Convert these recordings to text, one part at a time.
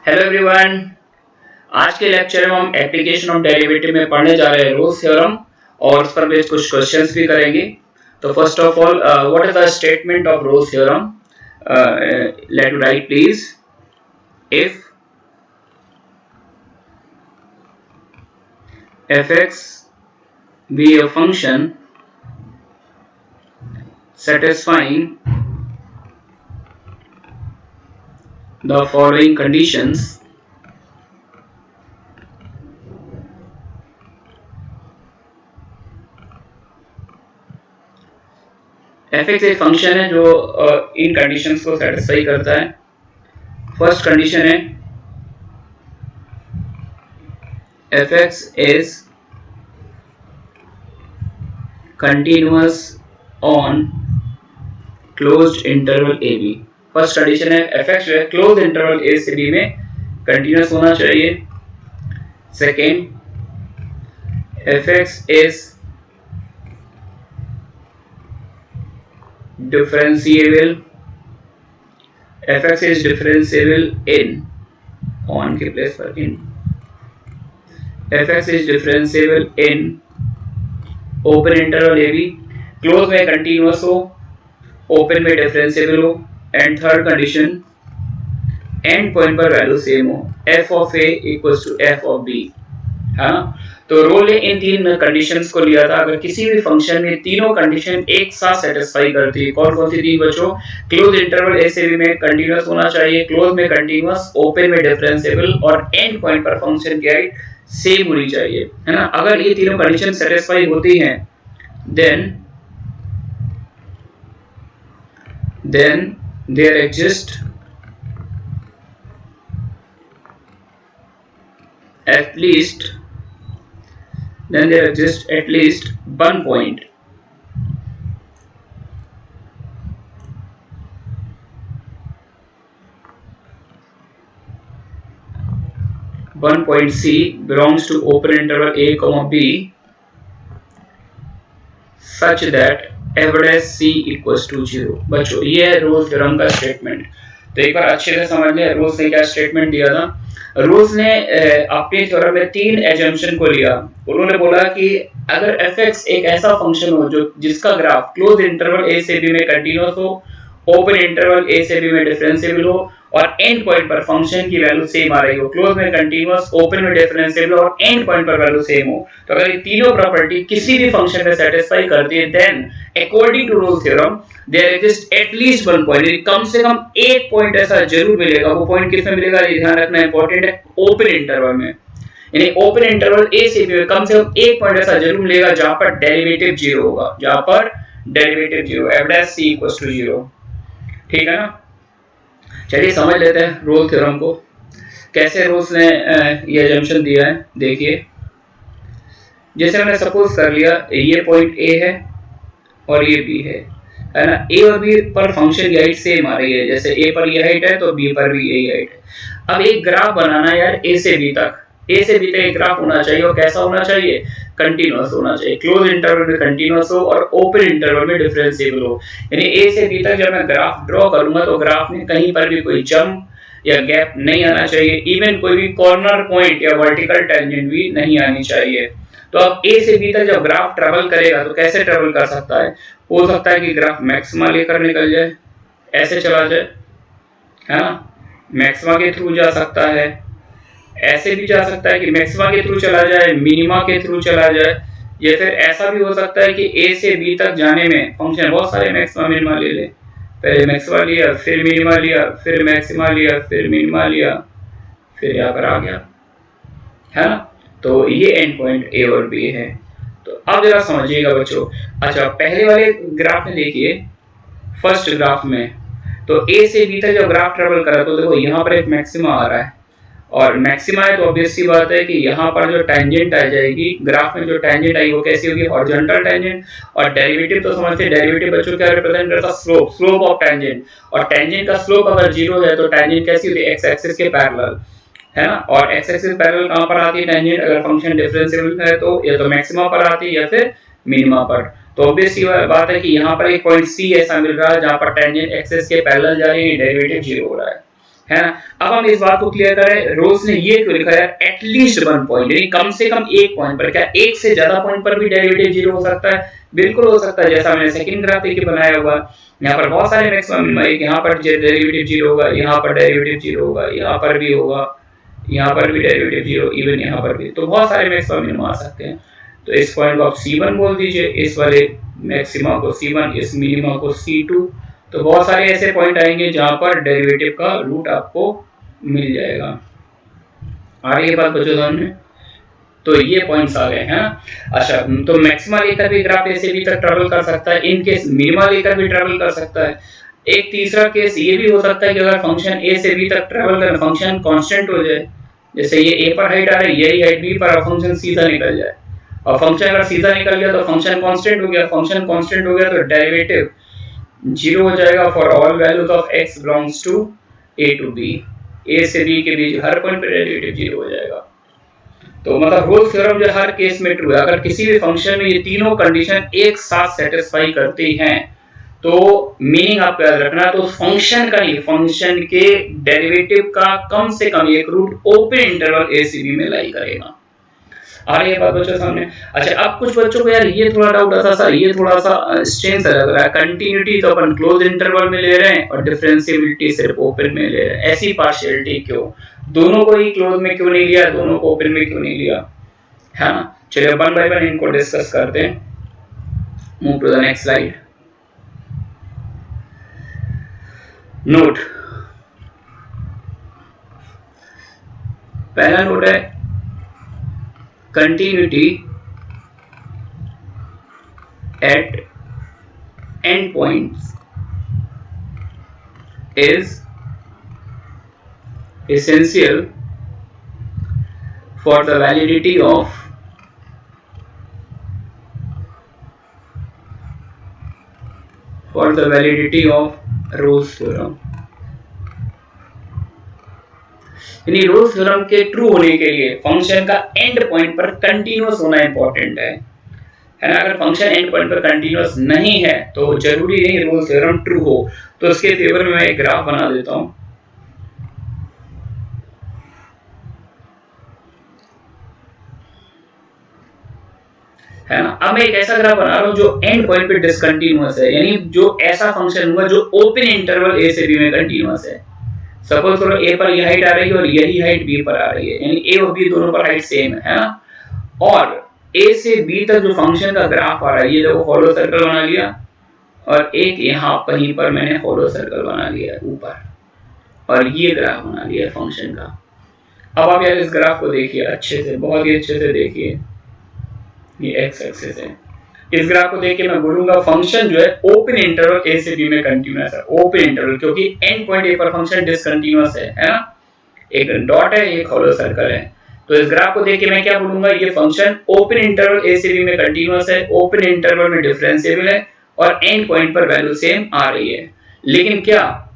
Hello everyone. आज के lecture में हम एप्लीकेशन ऑफ डेरिवेटिव में पढ़ने जा रहे हैं रोल्स थ्योरम और उस पर बेस्ड कुछ क्वेश्चंस भी करेंगे। तो first of all, what is the statement of Rolle's theorem? Let you right please. If fx be a function satisfying the following conditions, fx एक फंक्शन है जो इन कंडीशंस को सेटिस्फाई करता है। फर्स्ट कंडीशन है fx is continuous on closed interval ab। First condition है fx जो है क्लोज इंटरवल a से b में कंटिन्यूअस होना चाहिए। Second, fx is differentiable, fx is differentiable in on के प्लेस पर in, fx is differentiable in open interval A B, close में कंटिन्यूअस हो, ओपन में डिफरेंशिएबल हो। And third condition, and point पर वैल्यू सेम हो, f of a equals to f of b। हाँ, तो रोल ने इन तीन कंडीशंस को लिया था। अगर किसी भी फंक्शन में तीनों कंडीशन एक साथ सेटिस्फाई करती है, कौन कौन सी तीन बच्चों? क्लोज इंटरवल ए से बी में कंटिन्यूअस होना चाहिए, क्लोज में कंटिन्यूअस, ओपन में डिफरेंशिएबल और एंड पॉइंट पर फंक्शन की हाइट सेम होनी चाहिए, है ना। अगर ये तीनों कंडीशन सेटिस्फाई होती हैं then there exists at least one point C belongs to open interval a comma b such that f dash c equals to 0। बच्चों ये है रोल्स थ्योरम का स्टेटमेंट। तो एक बार अच्छे से समझ लें रोल्स ने क्या स्टेटमेंट दिया था। रोल्स ने अपने थ्योरम में तीन एजम्पशन को लिया। उन्होंने बोला कि अगर fx एक ऐसा फंक्शन हो जो जिसका ग्राफ क्लोज इंटरवल a से b में कंटीन्यूअस हो, ओपन इंटरवल a से b में डिफरेंशिएबल हो और एंड पॉइंट पर फंक्शन की वैल्यू सेम आ रही हो, क्लोज में कंटीन्यूअस, ओपन में डिफरेंशिएबल और एंड पॉइंट पर वैल्यू सेम हो, तो अगर ये तीनों प्रॉपर्टी किसी भी फंक्शन में सेटिस्फाई करती है then according to Rolle's theorem there exist at least one point, कम से कम एक पॉइंट ऐसा जरूर मिलेगा। वो पॉइंट किस में मिलेगा ये ध्यान रखना इंपॉर्टेंट है, ओपन इंटरवल में। यानी ओपन इंटरवल ए से बी में कम से कम एक पॉइंट ऐसा जरूर मिलेगा जहां पर डेरिवेटिव 0 होगा, जहां पर derivative 0 f dash c equals to 0। ठीक है ना। चलिए समझ लेते हैं रोल थ्योरम को, कैसे रोल्स ने ये अजम्पशन दिया है। देखिए, जैसे मैंने सपोज कर लिया ये पॉइंट ए है और ये बी है ना। ए और बी पर फंक्शन की हाइट सेम आ रही है, जैसे ए पर ये हाइट है तो बी पर भी यही हाइट है। अब एक ग्राफ बनाना है यार ए से बी तक, ए से बी तक एक ग्राफ होना चाहिए और कैसा होना चाहिए? कंटीन्यूअस होना चाहिए, क्लोज इंटरवल में कंटीन्यूअस हो और ओपन इंटरवल में डिफरेंशिएबल हो। यानी ए से बी तक जब मैं ग्राफ ड्रॉ करूंगा तो ग्राफ में कहीं पर भी कोई जंप या गैप नहीं आना चाहिए, इवन कोई भी कॉर्नर पॉइंट या वर्टिकल टेंजेंट भी नहीं आनी चाहिए। तो अब ए से बी तक जब ग्राफ ट्रेवल करेगा तो कैसे ट्रेवल कर सकता है? हो सकता है कि ग्राफ मैक्सिमा लेकर निकल जाए, ऐसे चला जाए, है ना, मैक्सिमा के थ्रू जा सकता है, ऐसे भी जा सकता है कि मैक्सिमा के थ्रू चला जाए, मिनिमा के थ्रू चला जाए, या फिर ऐसा भी हो सकता है कि ए से बी तक जाने में फंक्शन बहुत सारे मैक्सिमा मिनिमा ले ले, पहले मैक्सिमा लिया, फिर मिनिमा लिया, फिर मैक्सिमा लिया, फिर मिनिमा लिया, फिर यहाँ पर आ गया, है ना। तो ये एंड पॉइंट ए और बी है। तो अब जरा समझिएगा बच्चों। अच्छा, पहले वाले ग्राफ में देखिए, फर्स्ट ग्राफ में तो ए से बी तक जब ग्राफ ट्रेवल कर रहा है तो देखो यहाँ पर एक मैक्सिमा आ रहा है और मैक्सिमा है तो ऑब्वियस सी बात है कि यहाँ पर जो टेंजेंट आ जाएगी ग्राफ में, जो टेंजेंट आई वो कैसी होगी? Horizontal tangent. और डेरिवेटिव तो समझते हैं, डेरिवेटिव बच्चों क्या रिप्रेजेंट करता है? Slope, slope of tangent. और टेंजेंट का स्लोप अगर 0 है तो टेंजेंट कैसी होती है? एक्स एक्सिस के पैरेलल, है ना। और एक्स एक्सिस पैरेलल कहां पर आती है टेंजेंट? अगर फंक्शन डिफरेंशिएबल है तो या तो मैक्सिमा पर आती है या फिर मिनिमा पर। तो ऑब्वियस सी बात है कि यहाँ पर एक पॉइंट सी ऐसा मिल रहा है जहां पर टेंजेंट एक्सिस के पैरेलल जा रही है, डेरिवेटिव 0 हो रहा है ना। अब हम इस बात को क्लियर करें, रोल्स ने ये क्यों लिखा है एटलीस्ट 1 पॉइंट, यानी कम से कम 1 पॉइंट पर। क्या एक से ज्यादा पॉइंट पर भी डेरिवेटिव जीरो हो सकता है? बिल्कुल हो सकता है, जैसा मैंने सेकंड ग्राफ देखिए बनाया हुआ। यहाँ पर बहुत सारे मैक्सिमम मिनिमा, यहाँ पर डेरिवेटिव जीरो होगा, यहाँ पर डेरिवेटिव जीरो होगा, यहाँ पर भी होगा, यहाँ पर भी डेरिवेटिव जीरो, इवन यहाँ पर भी। तो बहुत सारे मैक्सिमम मिनिमा आ सकते हैं। तो इस पॉइंट को आप C1 बोल दीजिए, इस वाले मैक्सिमा को C1, इस मिनिमा को C2। तो बहुत सारे ऐसे पॉइंट आएंगे जहां पर डेरिवेटिव का रूट आपको मिल जाएगा। आ रही है बात बच्चों समझ में? तो ये पॉइंट्स आ गए हैं। अच्छा, तो मैक्सिमा लेकर भी ग्राफ ऐसे भी तक ट्रेवल कर सकता है, इन केस मिनिमा लेकर भी ट्रेवल कर सकता है। एक तीसरा केस ये भी हो सकता है कि अगर फंक्शन ए से बी तक ट्रेवल कर, फंक्शन कांस्टेंट हो जाए, जैसे ये ए पर हाइट आ रही है, यही हाइट बी पर, फंक्शन सीधा निकल जाए। और फंक्शन अगर सीधा निकल गया तो फंक्शन कांस्टेंट हो गया, फंक्शन कांस्टेंट हो गया तो डेरिवेटिव जीरो हो जाएगा for all values of x belongs to a to b। a से b के बीच हर पॉइंट पे डेरिवेटिव जीरो हो जाएगा। तो मतलब रोल्स थ्योरम जो हर केस में ट्रू है। अगर किसी भी फंक्शन में ये तीनों कंडीशन एक साथ सेटिस्फाई करती हैं तो मीनिंग आपको याद रखना है, तो फंक्शन का ही, फंक्शन के डेरिवेटिव का कम से कम एक रूट ओपन इंटरवल a से b में लाई करेगा। आ रही है बात बच्चों सामने? अच्छा, अब कुछ बच्चों को यार ये थोड़ा डाउट आता सर, ये थोड़ा सा स्ट्रेंज सा लग रहा है, कंटिन्यूटी तो अपन क्लोज इंटरवल में ले रहे हैं और डिफरेंशिएबिलिटी सिर्फ ओपन में ले रहे हैं, ऐसी पार्शियलिटी क्यों? दोनों को ही क्लोज में क्यों नहीं लिया, दोनों को ओपन में क्यों नहीं लिया, है ना? चलिए वन बाय वन इनको डिस्कस करते हैं। Move to the next slide. Note, पहला नोट है continuity at endpoints is essential for the validity of Rolle's theorem। यानी रोल्स थ्योरम के ट्रू होने के लिए फंक्शन का एंड पॉइंट पर कंटीन्यूअस होना इंपॉर्टेंट है ना। अगर फंक्शन एंड पॉइंट पर कंटीन्यूअस नहीं है तो जरूरी नहीं रोल्स थ्योरम ट्रू हो। तो इसके फेवर में मैं एक ग्राफ बना देता हूं, है ना। अब मैं एक ऐसा ग्राफ बना रहा हूं जो एंड पॉइंट पे डिसकंटीन्यूअस है, यानी जो ऐसा फंक्शन हुआ जो ओपन इंटरवल a से b में कंटीन्यूअस है। सपोज करो a पर ये हाइट आ रही है और यही हाइट b पर आ रही है, यानी a और b दोनों पर हाइट सेम है ना। और a से b तक जो फंक्शन का ग्राफ आ रहा है, ये देखो हॉलो सर्कल बना लिया, और एक यहाँ कहीं पर मैंने हॉलो सर्कल बना लिया ऊपर, और ये ग्राफ बना लिया फंक्शन का। अब आप यार इस ग्राफ को देखिए अच्छे से, बहुत ही अच्छे से देखिए, ये एक्स एक्सिस है। इस ग्राफ को देख के मैं बोलूंगा फंक्शन जो है ओपन इंटरवल a से b में कंटीन्यूअस है, ओपन इंटरवल, क्योंकि एंड पॉइंट a पर फंक्शन डिसकंटीन्यूअस है ना। एक डॉट है, एक हॉलो सर्कल है। तो इस ग्राफ को देख के मैं क्या बोलूंगा, ये फंक्शन ओपन इंटरवल a से b में कंटीन्यूअस है, ओपन इंटरवल में डिफरेंशिएबल है, और एंड पॉइंट पर वैल्यू सेम आ रही है। लेकिन क्या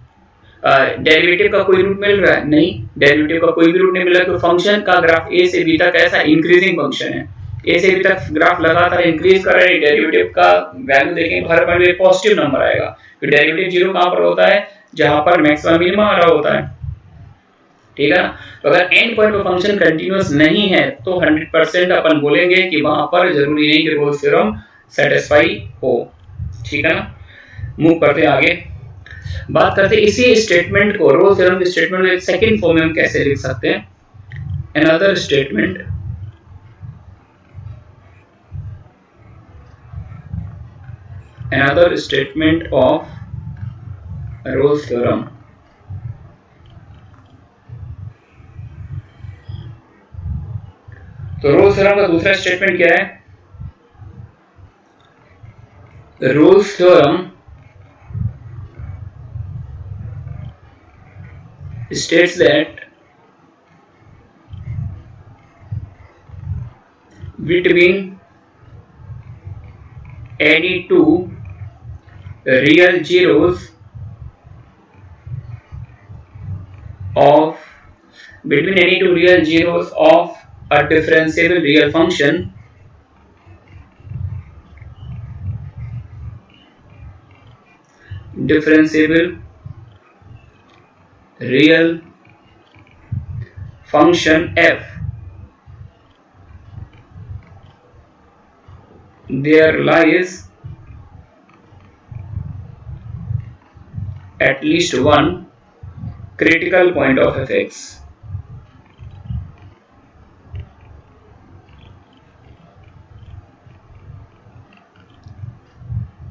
डेरिवेटिव का कोई रूट मिल रहा है? नहीं, डेरिवेटिव का कोई भी रूट नहीं मिल रहा, तो फंक्शन का ग्राफ a से b तक ऐसा इंक्रीजिंग फंक्शन है, a से b तक ग्राफ लगातार इंक्रीज कर रहा है। डेरिवेटिव का वैल्यू देखेंगे हर पॉइंट पे पॉजिटिव नंबर आएगा। तो डेरिवेटिव जीरो कहां पर होता है? जहां पर मैक्सिमम मिनिमम आ रहा होता है, ठीक है ना। तो अगर एंड पॉइंट पर फंक्शन कंटीन्यूअस नहीं है तो 100% अपन बोलेंगे कि वहां पर जरूरी नहीं कि रोल्स थ्योरम सेटिस्फाई हो, ठीक है ना। मूव करते हैं आगे, बात करते हैं इसी स्टेटमेंट को, रोल्स थ्योरम के स्टेटमेंट में सेकंड फॉर्म में हम कैसे लिख सकते हैं। Another statement of Rolle's theorem. तो रोल्स थ्योरम का दूसरा स्टेटमेंट क्या है? Rolle's theorem states that between any two real zeros of a differentiable real function, differentiable real function f, there lies at least one critical point of fx.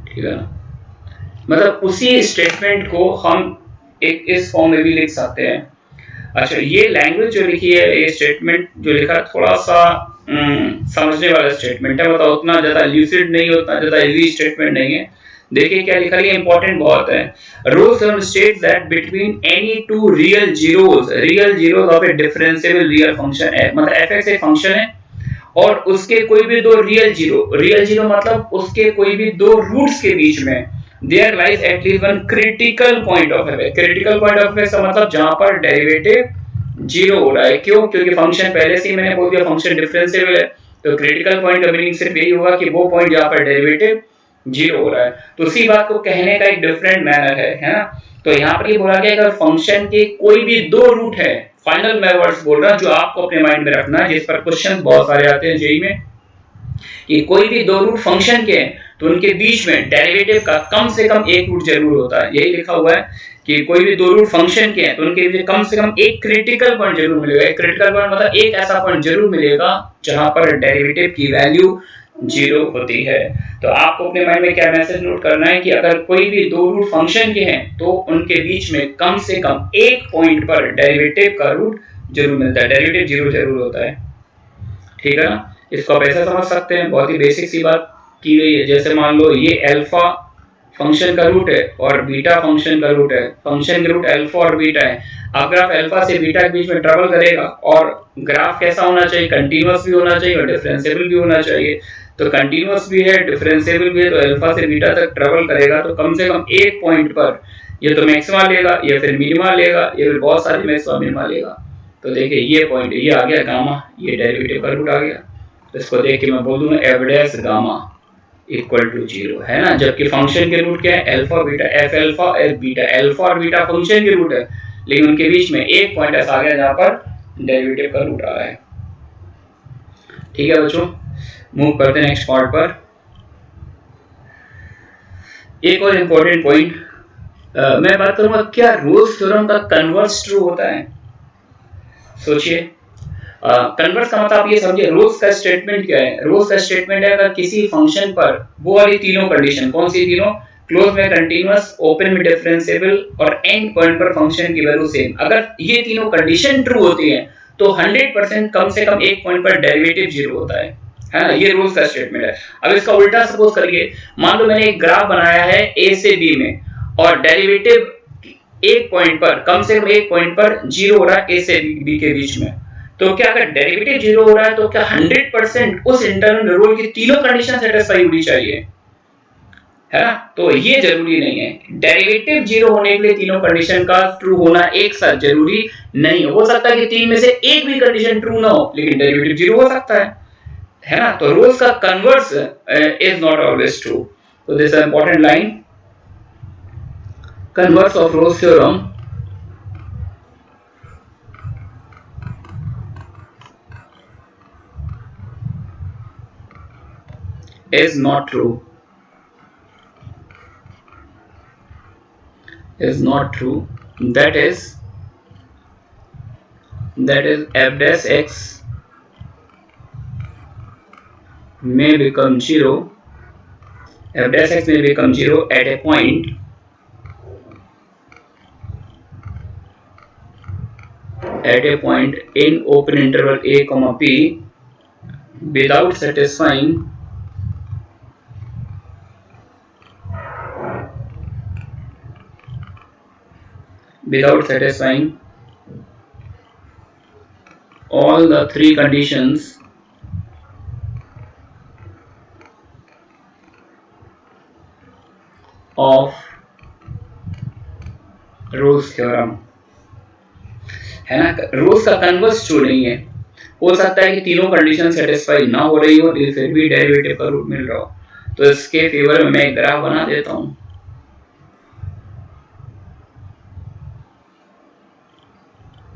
ठीक है ना, मतलब उसी स्टेटमेंट को हम एक इस फॉर्म में भी लिख सकते हैं। अच्छा, ये लैंग्वेज जो लिखी है, ये स्टेटमेंट जो लिखा है, थोड़ा सा समझने वाला स्टेटमेंट है, मतलब उतना ज्यादा ल्यूसिड नहीं, उतना ज्यादा इजी स्टेटमेंट नहीं है। देखिए क्या लिखा है, इंपॉर्टेंट बहुत है। Rule theorem states that between any two real zeros of A differentiable real function है, मतलब एफएक्स एक फंक्शन है और उसके कोई भी दो रियल जीरो मतलब उसके कोई भी दो रूट्स के बीच में there lies at least one critical point of F. Critical point of F का मतलब जहां पर डेरिवेटिव जीरो हो रहा है। क्यों? क्योंकि फंक्शन पहले से ही मैंने बोल दिया फंक्शन डिफरेंशिएबल है, तो क्रिटिकल पॉइंट का मीनिंग सिर्फ यही होगा कि वो पॉइंट जहां पर डेरिवेटिव जीरो हो रहा है। तो उसी बात को कहने का एक डिफरेंट मैनर है ना। तो यहाँ पर ये बोला गया अगर फंक्शन के कोई भी दो रूट है, फाइनल मैं वर्ड्स बोल रहा हूं जो आपको अपने माइंड में रखना है, जिस पर क्वेश्चन बहुत सारे आते हैं जेई में, कि कोई भी दो रूट फंक्शन के हैं तो उनके बीच में डेरिवेटिव का कम से कम एक रूट जरूर होता है। यही लिखा हुआ है कि कोई भी दो रूट फंक्शन के हैं तो उनके बीच कम से कम एक क्रिटिकल पॉइंट जरूर मिलेगा। एक क्रिटिकल पॉइंट मतलब एक ऐसा पॉइंट जरूर मिलेगा जहां पर डेरिवेटिव की वैल्यू जीरो होती है। तो आपको अपने माइंड में क्या मैसेज नोट करना है कि अगर कोई भी दो रूट फंक्शन के हैं तो उनके बीच में कम से कम एक पॉइंट पर डेरिवेटिव का रूट जरूर मिलता है, डेरिवेटिव जीरो जरूर होता है। ठीक है ना, इसको आप ऐसा समझ सकते हैं, बहुत ही बेसिक सी बात की गई है। जैसे मान लो ये अल्फा फंक्शन का रूट है और बीटा फंक्शन का रूट है, फंक्शन का रूट अल्फा और बीटा है। अब ग्राफ अल्फा से बीटा के बीच में ट्रेवल करेगा और ग्राफ कैसा होना चाहिए, कंटीन्यूअस भी होना चाहिए और डिफरेंशिएबल भी होना चाहिए। तो कंटीन्यूअस भी है, डिफरेंशिएबल भी है, तो अल्फा से बीटा तक ट्रेवल करेगा तो कम से कम एक पॉइंट पर ये तो मैक्सिमा लेगा या फिर मिनिमा लेगा या फिर बहुत सारी मैक्सिमा मिनिमा लेगा। तो देखिए ये पॉइंट, ये आ गया गामा, ये डेरिवेटिव का रूट आ गया। तो इसको देख के मैं बोल दूंगा F dash gamma equal to zero, है ना। जबकि फंक्शन के रूट क्या है, alpha beta, F alpha F beta. Alpha और बीटा फंक्शन के रूट है, लेकिन उनके बीच में एक पॉइंट ऐसा आ गया जहां पर डेरिवेटिव का रूट आ रहा है। ठीक है बच्चों, मूव करते हैं नेक्स्ट पार्ट पर। एक और इंपॉर्टेंट पॉइंट मैं बात करूंगा, क्या रोल्स थ्योरम का कन्वर्स ट्रू होता है? सोचिए, कन्वर्स का मतलब आप ये समझिए, रोल्स का स्टेटमेंट क्या है। रोल्स का स्टेटमेंट है अगर किसी फंक्शन पर वो वाली तीनों कंडीशन, कौन सी तीनों, क्लोज में कंटीन्यूअस, ओपन में डिफरेंशिएबल और एंड पॉइंट पर फंक्शन की वैल्यू सेम, अगर ये तीनों कंडीशन ट्रू होती है तो 100% कम से कम एक पॉइंट पर डेरिवेटिव जीरो होता है ना। ये रूल्स का स्टेटमेंट है। अब इसका उल्टा सपोज करिए, मान लो मैंने एक ग्राफ बनाया है ए से बी में और डेरिवेटिव एक पॉइंट पर, कम से कम एक पॉइंट पर जीरो हो रहा है ए से बी के बीच में, तो क्या अगर डेरिवेटिव जीरो हो रहा है तो क्या 100% उस इंटरनल रोल की तीनों कंडीशन सेटिस्फाई होनी चाहिए, है ना। तो ये जरूरी नहीं है, डेरिवेटिव जीरो होने के लिए तीनों कंडीशन का ट्रू होना एक साथ जरूरी नहीं हो सकता है कि तीन में से एक भी कंडीशन ट्रू ना हो लेकिन डेरिवेटिव जीरो हो सकता है ना। तो रोल्स का converse is not always true. तो this is important line, converse of Rolle's theorem is not true, is not true. That is f dash x may become zero, f dash x may become zero at a point in open interval a comma p without satisfying all the three conditions of Rolle's theorem, है ना। Roles का converse true नहीं है, हो सकता है कि तीनों कंडीशन सेटिस्फाई ना हो रही हो लेकिन फिर भी डेरिवेटिव का रूट मिल रहा हो। तो इसके फेवर में मैं एक ग्राफ बना देता हूं।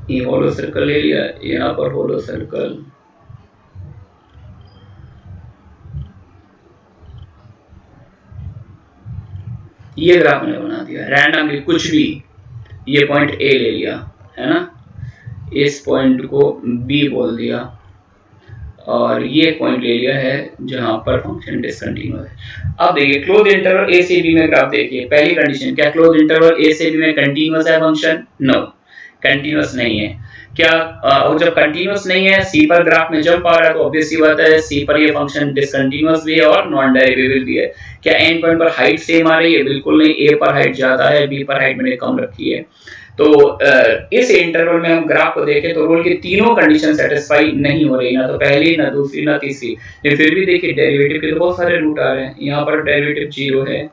ये होलो सर्कल ले लिया, यहाँ पर होलो सर्कल, ये ग्राफ मैंने बना दिया रैंडमली, कुछ भी, ये पॉइंट ए ले लिया है ना, इस पॉइंट को बी बोल दिया, और ये पॉइंट ले लिया है जहां पर फंक्शन डिसकंटिन्यूअस है। अब देखिए क्लोज इंटरवल ए से बी में ग्राफ देखिए, पहली कंडीशन, क्या क्लोज इंटरवल ए से बी में कंटीन्यूअस है फंक्शन? नो, कंटीन्यूअस नहीं है। क्या और जब कंटीन्यूअस नहीं है, सी पर ग्राफ में जंप आ रहा है, तो ऑब्वियस सी बात है सी पर ये फंक्शन डिसकंटीन्यूअस भी है और नॉन डेरिवेबल भी है। क्या एंड पॉइंट पर हाइट सेम आ रही है? बिल्कुल नहीं, ए पर हाइट ज्यादा है, बी पर हाइट मैंने कम रखी है। तो इस इंटरवल में हम ग्राफ को देखें तो रोल की तीनों कंडीशन सेटिस्फाई नहीं हो रही, ना तो पहली, ना दूसरी, ना तीसरी। लेकिन फिर भी देखिए डेरिवेटिव के तो बहुत सारे रूट आ रहे हैं। यहाँ पर डेरिवेटिव 0 है,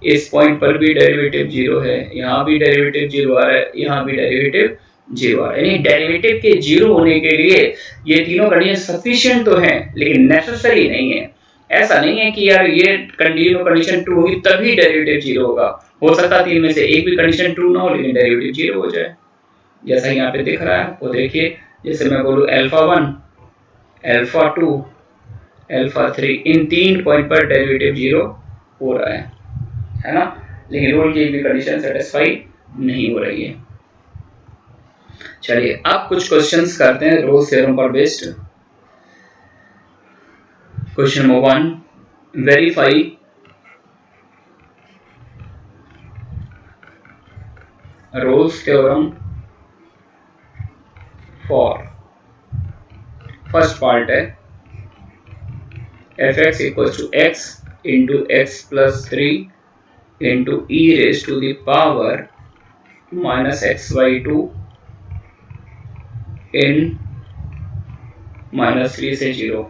इस पॉइंट पर भी डेरिवेटिव 0 है, यहाँ भी डेरिवेटिव 0 आ रहा है, यहाँ भी डेरिवेटिव 0 आ रहा है। यानी डेरिवेटिव के 0 होने के लिए ये तीनों कंडीशन सफिशिएंट तो हैं, लेकिन नेसेसरी नहीं है। ऐसा नहीं है कि यार ये कंडीशन ट्रू होगी तभी डेरिवेटिव 0 होगा। हो सकता है तीन में से एक भी कंडीशन ट्रू ना हो, लेकिन डेरिवेटिव 0 हो जाए, जैसा यहाँ पे दिख रहा है। वो देखिए, जैसे मैं बोलूँ अल्फा 1, अल्फा 2, अल्फा 3, इन तीन पॉइंट पर डेरिवेटिव 0 हो रहा है ना, लेकिन रोल की एक भी कंडीशन सेटिस्फाई नहीं हो रही है। चलिए अब कुछ क्वेश्चंस करते हैं रोल्स थ्योरम पर based. Question number 1, verify Rolle's theorem for, first part है fx equals to x into x plus 3 into e raised to the power minus x by 2 in -3 से 0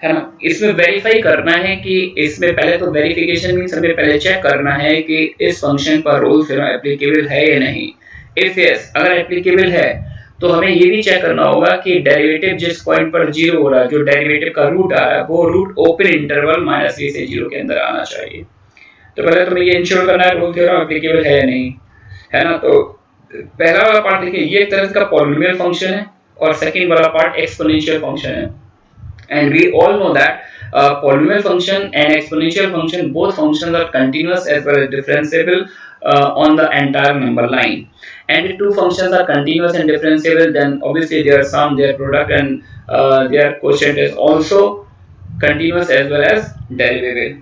है ना। इसमें वेरीफाई करना है कि इसमें पहले तो वेरिफिकेशन मींस हमें पहले चेक करना है कि इस फंक्शन पर रोल थ्योरम एप्लीकेबल है या नहीं। इफ यस, अगर एप्लीकेबल है तो हमें ये भी चेक करना होगा कि डेरिवेटिव जिस पॉइंट पर 0 हो रहा है, जो डेरिवेटिव का रूट आ रहा है, वो रूट ओपन इंटरवल -3 से 0 के अंदर आना चाहिए। तो पहले तुम्हें ये इंश्योर करना है रोल थ्योरम एप्लीकेबल है या नहीं, है ना। तो पहला वाला पार्ट देखिए, ये एक तरह का पॉलिनोमियल फंक्शन है और सेकंड वाला पार्ट एक्सपोनेंशियल फंक्शन है। And we all know that polynomial function and exponential function, both functions are continuous as well as differentiable on the entire number line. And if two functions are continuous and differentiable, then obviously their sum, their product, and their quotient is also continuous as well as derivable.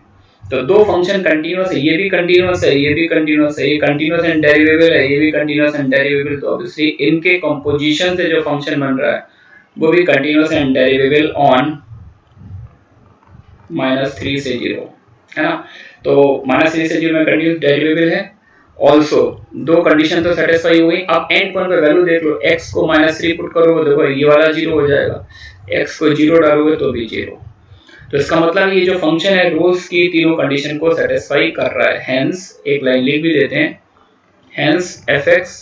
तो दो function continuous है, ये भी continuous है, ये भी continuous है, ये कंटिन्यूअस एंड डेरिवेबल है, ये भी कंटिन्यूअस एंड डेरिवेबल। तो ऑब्वियसली इनके कंपोजिशन से जो फंक्शन बन रहा है वो भी कंटिन्यूअस एंड डेरिवेबल ऑन -3 से 0, है ना। तो -3 से 0 में कंटिन्यूअस डेरिवेबल है। ऑल्सो दो कंडीशन तो सेटिस्फाई हो गई। अब एंड पॉइंट पे वैल्यू देख लो, x को -3 पुट करो, देखो ये वाला 0 हो जाएगा, x को 0 डालोगे तो भी 0। तो इसका मतलब ये जो फंक्शन है रोल्स की तीनों कंडीशन को सेटिस्फाई कर रहा है। हेंस एक लाइन लिख भी देते हैं, hence fx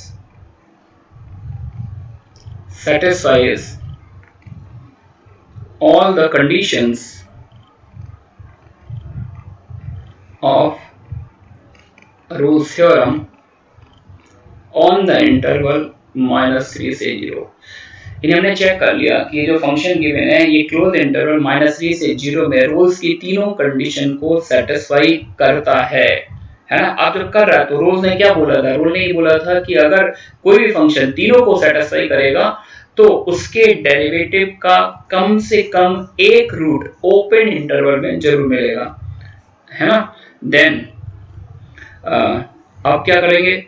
satisfies all the conditions of Rolle's theorem on the interval -3 से 0। इन्हें हमने चेक कर लिया कि जो फंक्शन गिवन है ये क्लोज इंटरवल -3 से 0 में रोल्स की तीनों कंडीशन को सेटिस्फाई करता है ना। आप जब कर रहा है तो रोल्स ने क्या बोला था? रोल ने ये बोला था कि अगर कोई भी फंक्शन तीनों को सेटिस्फाई करेगा तो उसके डेरिवेटिव का कम से कम एक रूट ओपन इंटरवल में जरूर मिलेगा, है ना। देन आप क्या करेंगे,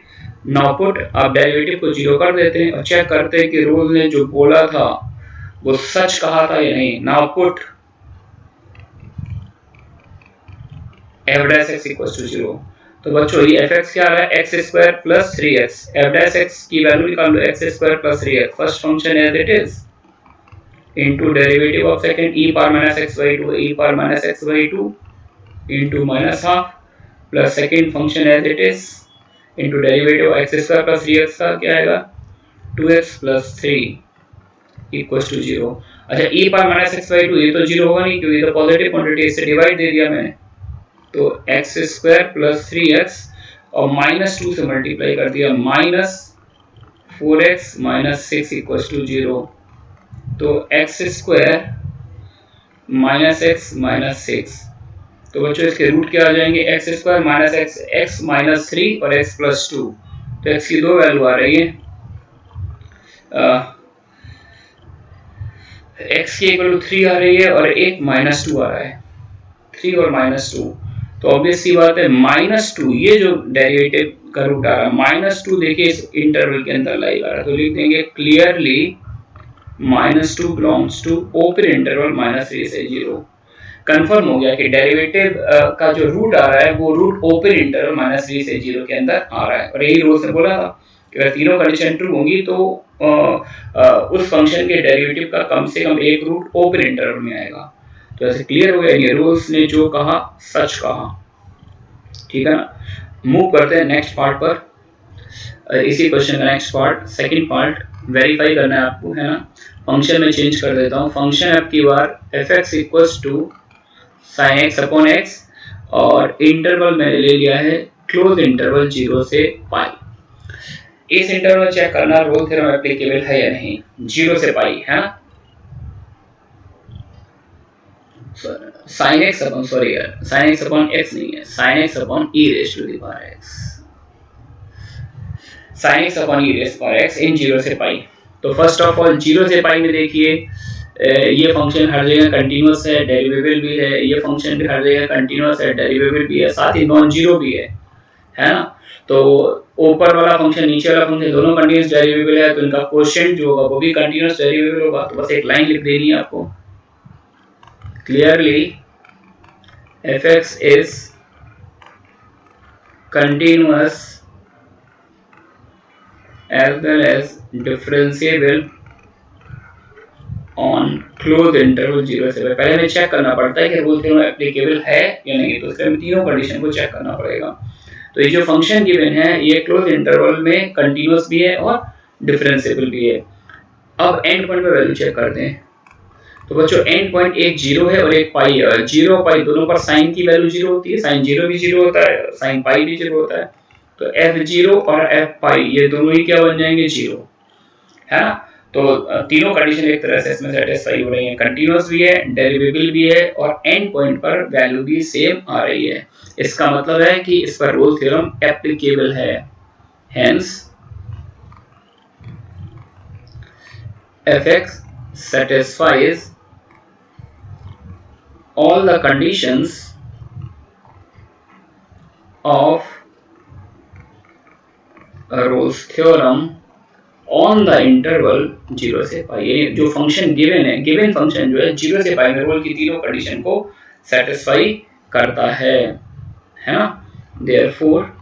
नाउ पुट, आप डेरिवेटिव को 0 कर देते हैं और चेक करते हैं कि रोल ने जो बोला था वो सच कहा था या नहीं। Now put f dash x equals to 0। तो बच्चों ये fx क्या आ रहा है, x² plus 3x। f dash x की वैल्यू निकाल लो, x² plus 3x, first function as it is, into derivative of second e power minus x by 2, e power minus x by 2 into -12 plus second function as it is into derivative x² plus 3x का क्या आएगा, 2x plus 3 equals to 0। अच्छा e power minus x by 2 ये तो 0 होगा नहीं क्योंकि तो पॉजिटिव क्वांटिटी, इससे डिवाइड दे दिया मैंने, तो x² plus 3x और -2 से मल्टीप्लाई कर दिया, 4x माइनस 6 इक्वल टू 0। तो x square minus x minus 6, तो बच्चों इसके रूट क्या आ जाएंगे, x square minus x, x minus 3 और एक्स प्लस 2। तो एक्स की दो वैल्यू आ रही है, एक्स की इक्वल टू 3 आ रही है और एक माइनस 2 आ रहा है, 3 और माइनस 2। तो ऑब्वियस सी बात है माइनस 2, ये जो डेरिवेटिव का रूट आ रहा है माइनस 2, देखिए इस इंटरवल के अंदर लाइव आ रहा है, तो लिख देंगे clearly minus 2 belongs to open interval minus 3 से 0। कंफर्म हो गया कि डेरिवेटिव का जो रूट आ रहा है वो रूट ओपन इंटरवल माइनस 3 से 0 के अंदर आ रहा है। और यही रोल्स ने बोला था कि अगर तीनों कंडीशन ट्रू होंगी तो उस फंक्शन के डेरिवेटिव का कम से कम एक रूट ओपन इंटरवल में आएगा। तो ऐसे क्लियर हो गया, ये रोल्स ने जो कहा सच कहा। ठीक है ना, मूव करते हैं नेक्स्ट पार्ट पर। इसी क्वेश्चन का next part, second part verify करना है आपको, है ना। फंक्शन में चेंज कर देता हूँ, फंक्शन अब की बार f x equals to sine x upon x और इंटरवल मैंने ले लिया है क्लोज इंटरवल 0 से पाई। इस इंटरवल में चेक करना रोल थ्योरम एप्लीकेबल है या नहीं, 0 से पाई, है ना। साइन एक्स अपॉन, सॉरी यार, साइन एक्स अपॉन एक्स नहीं है, sine x upon e raise to the power x, sine x upon e raise power x in 0 से पाई। तो फर्स्ट ऑफ ऑल 0 से पाई में देखिए ये फंक्शन हर जगह कंटीन्यूअस है, डेरिवेबल भी है, ये फंक्शन भी हर जगह कंटीन्यूअस है, डेरिवेबल भी है, साथ ही नॉन जीरो भी है ना। तो ऊपर वाला फंक्शन नीचे वाला फंक्शन दोनों कंटीन्यूअस डेरिवेबल है, तो इनका कोएफिशिएंट जो होगा वो भी कंटीन्यूअस डेरिवेबल होगा। तो बस एक लाइन लिख देनी है आपको, clearly fx is continuous as well as differentiable on closed interval 0 से। पहले हमें चेक करना पड़ता है कि रूल थ्योरम एप्लीकेबल है या नहीं, तो इसके लिए तीनों कंडीशन को चेक करना पड़ेगा। तो ये जो फंक्शन गिवन है ये क्लोज इंटरवल में कंटीन्यूअस भी है और डिफरेंशिएबल भी है। अब एंड पॉइंट पे वैल्यू चेक करते हैं। तो बच्चों एंड पॉइंट एक 0 है और एक पाई है, 0 और पाई दोनों पर साइन की वैल्यू 0 होती है, साइन 0 भी 0 होता है, साइन पाई भी 0 होता है। तो f0 और f पाई ये दोनों ही क्या बन जाएंगे, 0, है ना। तो तीनों कंडीशन एक तरह से इसमें सेटिस्फाई हो रही है, कंटीन्यूअस भी है, डेरिवेबल भी है और एंड पॉइंट पर वैल्यू भी सेम आ रही है। इसका मतलब है कि इस पर रोल्स थ्योरम एप्लीकेबल है। Hence fx satisfies all the conditions of Rolle's theorem on the interval 0 से पाई। यानी जो फंक्शन गिवन है, गिवन फंक्शन जो है 0 से पाई में रोल की तीनों कंडीशन को सेटिस्फाई करता है ना। देयरफॉर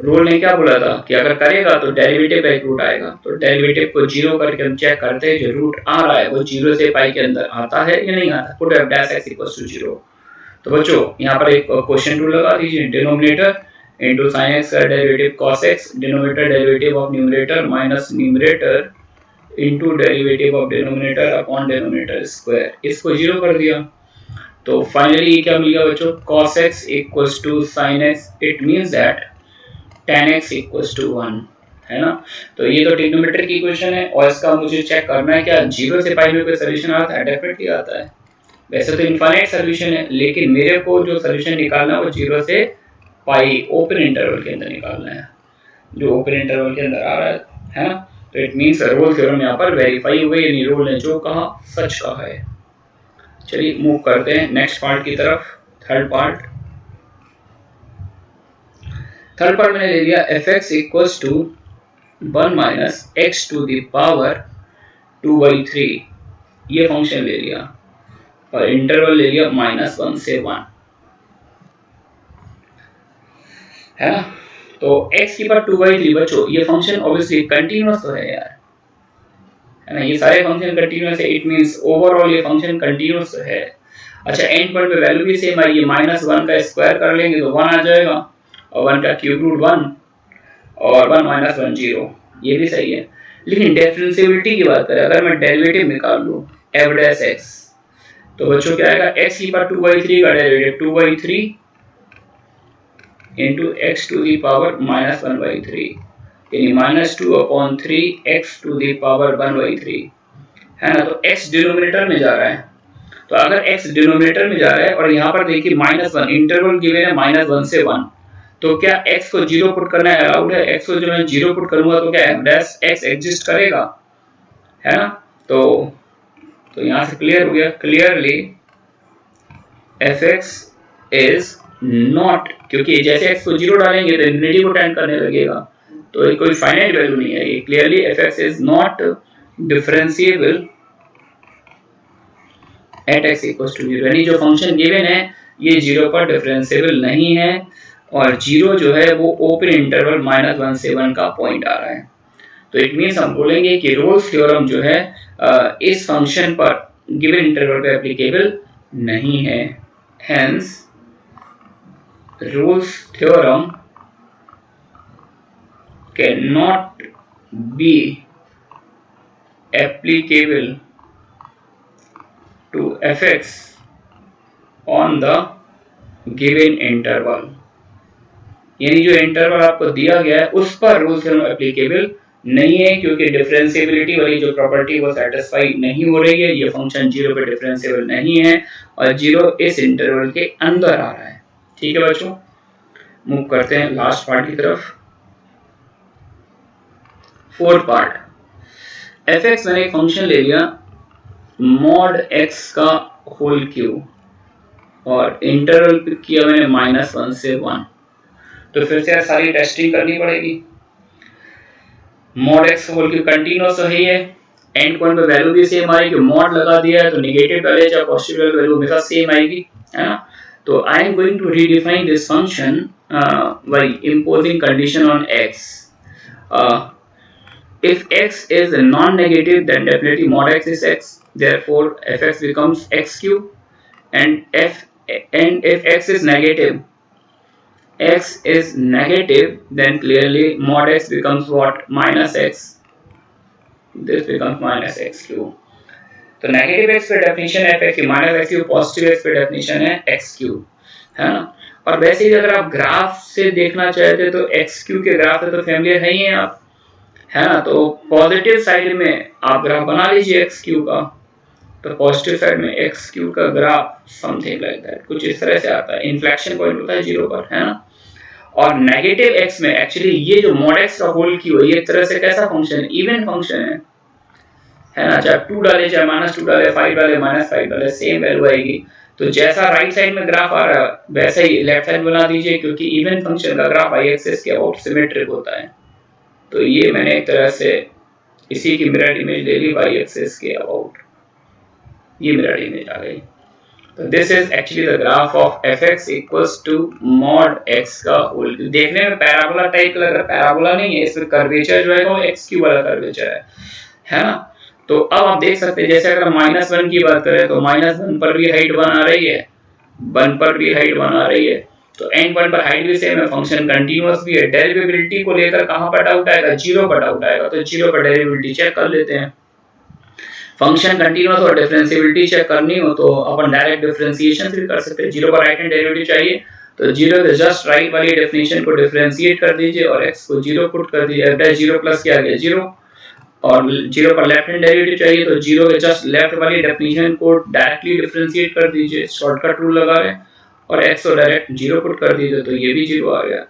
रोल ने क्या बोला था कि अगर करेगा तो डेरिवेटिव का एक रूट आएगा, तो डेरिवेटिव को 0 करके हम चेक करते हैं जो रूट आ रहा है वो 0 से पाई के अंदर आता है या नहीं आता। Put f dash x equals to 0। तो बच्चों यहाँ पर एक क्वेश्चन रूल लगा दीजिए, डिनोमिनेटर इनटू sin x का derivative cos x, denominator derivative of numerator minus numerator into derivative of denominator upon denominator square, इसको 0 कर दिया। तो फाइनली क्या मिल गया बच्चों, cos x equals to sin x, it means that tan x equals to 1, है ना। तो ये तो ट्रिग्नोमेट्रिक इक्वेशन है और इसका मुझे चेक करना है क्या 0 से पाई में कोई सॉल्यूशन आता है, डेफिनेटली आता है। वैसे तो इनफाइनाइट सॉल्यूशन है, लेकिन मेरे को जो सॉल्यूशन निकालना है वो 0 से पाई ओपन इंटरवल के अंदर निकालना है, जो ओपन इंटरवल के अंदर आ रहा है ना। तो इट मींस रोल थ्योरम यहाँ पर वेरीफाई हुई, यानी रोल ने जो कहा सच कहा है। चलिए मूव करते हैं नेक्स्ट पार्ट की तरफ, थर्ड पार्ट। थर्ड पार्ट मैंने ले लिया fx equals to 1 minus x to the power 2/3, ये फंक्शन ले लिया और इंटरवल ले लिया -1 से 1, है ना। तो x की पावर 2/3 बच्चों ये फंक्शन ऑब्वियसली कंटीन्यूअस तो है यार, है ना। ये सारे फंक्शन कंटीन्यूअस है, इट मींस ओवरऑल ये फंक्शन कंटीन्यूअस है। अच्छा एंड पॉइंट पे वैल्यू भी सेम आई है, -1 का स्क्वायर कर लेंगे तो 1 आ जाएगा और 1 का क्यूब रूट 1 और 1 - 1 0, ये भी सही है। लेकिन डिफरेंशिएबिलिटी की बात करें, अगर मैं डेरिवेटिव निकाल लूं f dash x, तो बच्चों क्या आएगा, x की पावर 2/3 का derivative 2/3 into x to the power -1/3, यानी -2/3 x⁴ है ना। तो x डिनोमिनेटर में जा रहा है, तो अगर x डिनोमिनेटर में जा रहा है और यहाँ पर देखिए -1 इंटरवल गिवन है -1 से 1, तो क्या x को 0 पुट करना अलाउड है? x को जो मैं 0 पुट करूंगा तो क्या f'(x) एग्जिस्ट करेगा, है ना। तो यहाँ से क्लियर हो गया, क्लियरली f(x) इज नॉट, क्योंकि जैसे x को 0 डालेंगे तो इन्फिनिटी को टेंड करने लगेगा, तो ये कोई फाइनाइट वैल्यू नहीं है। ये clearly f(x) is not differentiable at x equals to 0, यानी जो फंक्शन गिवन है ये 0 पर डिफरेंशिएबल नहीं है, और 0 जो है वो ओपन इंटरवल -1 से 1 का पॉइंट आ रहा है। तो इट मींस हम बोलेंगे कि रोल्स थ्योरम जो है इस फंक्शन पर गिवन इंटरवल पे एप्लीकेबल नहीं है। Hence Rolle's theorem can not be applicable to f(x) on the given interval, यानी जो इंटरवल आपको दिया गया है उस पर रोल्स थ्योरम एप्लीकेबल नहीं है, क्योंकि डिफरेंशिएबिलिटी वाली जो प्रॉपर्टी वो सेटिस्फाई नहीं हो रही है। ये फंक्शन 0 पे डिफरेंशिएबल नहीं है और 0 इस इंटरवल के अंदर आ रहा है। ठीक है बच्चों, मूव करते हैं लास्ट पार्ट की तरफ। फोर्थ पार्ट, f(x) मैंने एक फंक्शन ले लिया mod x का होल क्यूब और इंटरवल पिक किया मैंने -1 से 1, तो फिर से सारी टेस्टिंग करनी पड़ेगी। mod x whole cube continuous तो है, एंड पॉइंट पे वैल्यू भी सेम आएगी, mod लगा दिया है तो नेगेटिव वैल्यू या पॉजिटिव वैल्यू हमेशा सेम आएगी, है ना। तो I am going to redefine this function by imposing condition on x. If x is non-negative, then definitely mod x is x. Therefore, f(x) becomes x cube, and if x is negative, then clearly mod x becomes what? -x. This becomes -x cube. तो negative x पे definition है f(x) की -x cube, positive x पे definition है x cube, है ना। और वैसे ही अगर आप ग्राफ से देखना चाहते तो x क्यूब के ग्राफ से तो फैमिलियर है ही हैं आप, है ना। तो पॉजिटिव साइड में आप ग्राफ बना लीजिए x क्यूब का, तो पॉजिटिव साइड में x क्यूब का ग्राफ समथिंग लाइक दैट, कुछ इस तरह से आता है, इन्फ्लेक्शन पॉइंट होता है 0 पर, है ना। और नेगेटिव x में एक्चुअली ये जो mod x का होल क्यूब है ये एक तरह से कैसा फंक्शन है? इवन फंक्शन है ना। चाहे 2 डाले, चाहे -2 डाले, 5 डाले, -5 डाले, सेम वैल्यू आएगी। तो जैसा राइट साइड में ग्राफ आ रहा है वैसा ही लेफ्ट साइड बना दीजिए, क्योंकि इवन फंक्शन का ग्राफ y एक्सिस के अबाउट सिमेट्रिक होता है। तो ये मैंने एक तरह से इसी की मिरर इमेज ले ली y एक्सिस के अबाउट, ये मिरर इमेज आ गई। तो this is actually the graph of f(x) equals to mod x का होल क्यूब। देखने में पैराबोला टाइप लग रहा है, पैराबोला नहीं है, इसमें कर्वेचर जो है वो x क्यूब वाला कर्वेचर है ना। तो अब आप देख सकते हैं जैसे अगर -1 की बात करें तो -1 पर भी हाइट 1 आ रही है, 1 पर भी हाइट 1 आ रही है, तो एंड पॉइंट पर हाइट भी सेम है, फंक्शन कंटीन्यूअस भी है। डेरिवेबिलिटी को लेकर कहां पर डाउट आएगा? 0 पर डाउट आएगा, तो 0 पर डेरिवेबिलिटी चेक कर लेते हैं। फंक्शन कंटीन्यूअस और डिफरेंशिएबिलिटी चेक करनी हो तो अपन डायरेक्ट डिफरेंशिएशन से भी कर सकते हैं। 0 पर राइट हैंड डेरिवेटिव चाहिए तो 0 के जस्ट राइट वाली डेफिनेशन को डिफरेंशिएट कर दीजिए और x को 0 पुट कर दीजिए, f' 0 प्लस क्या आ गया 0, और 0 पर लेफ्ट हैंड डेरिवेटिव चाहिए तो 0 के जस्ट लेफ्ट वाली डेफिनेशन को डायरेक्टली डिफरेंशिएट कर दीजिए, शॉर्टकट रूल लगा रहे हैं, और x को डायरेक्ट 0 पुट कर दीजिए तो ये भी 0 आ गया।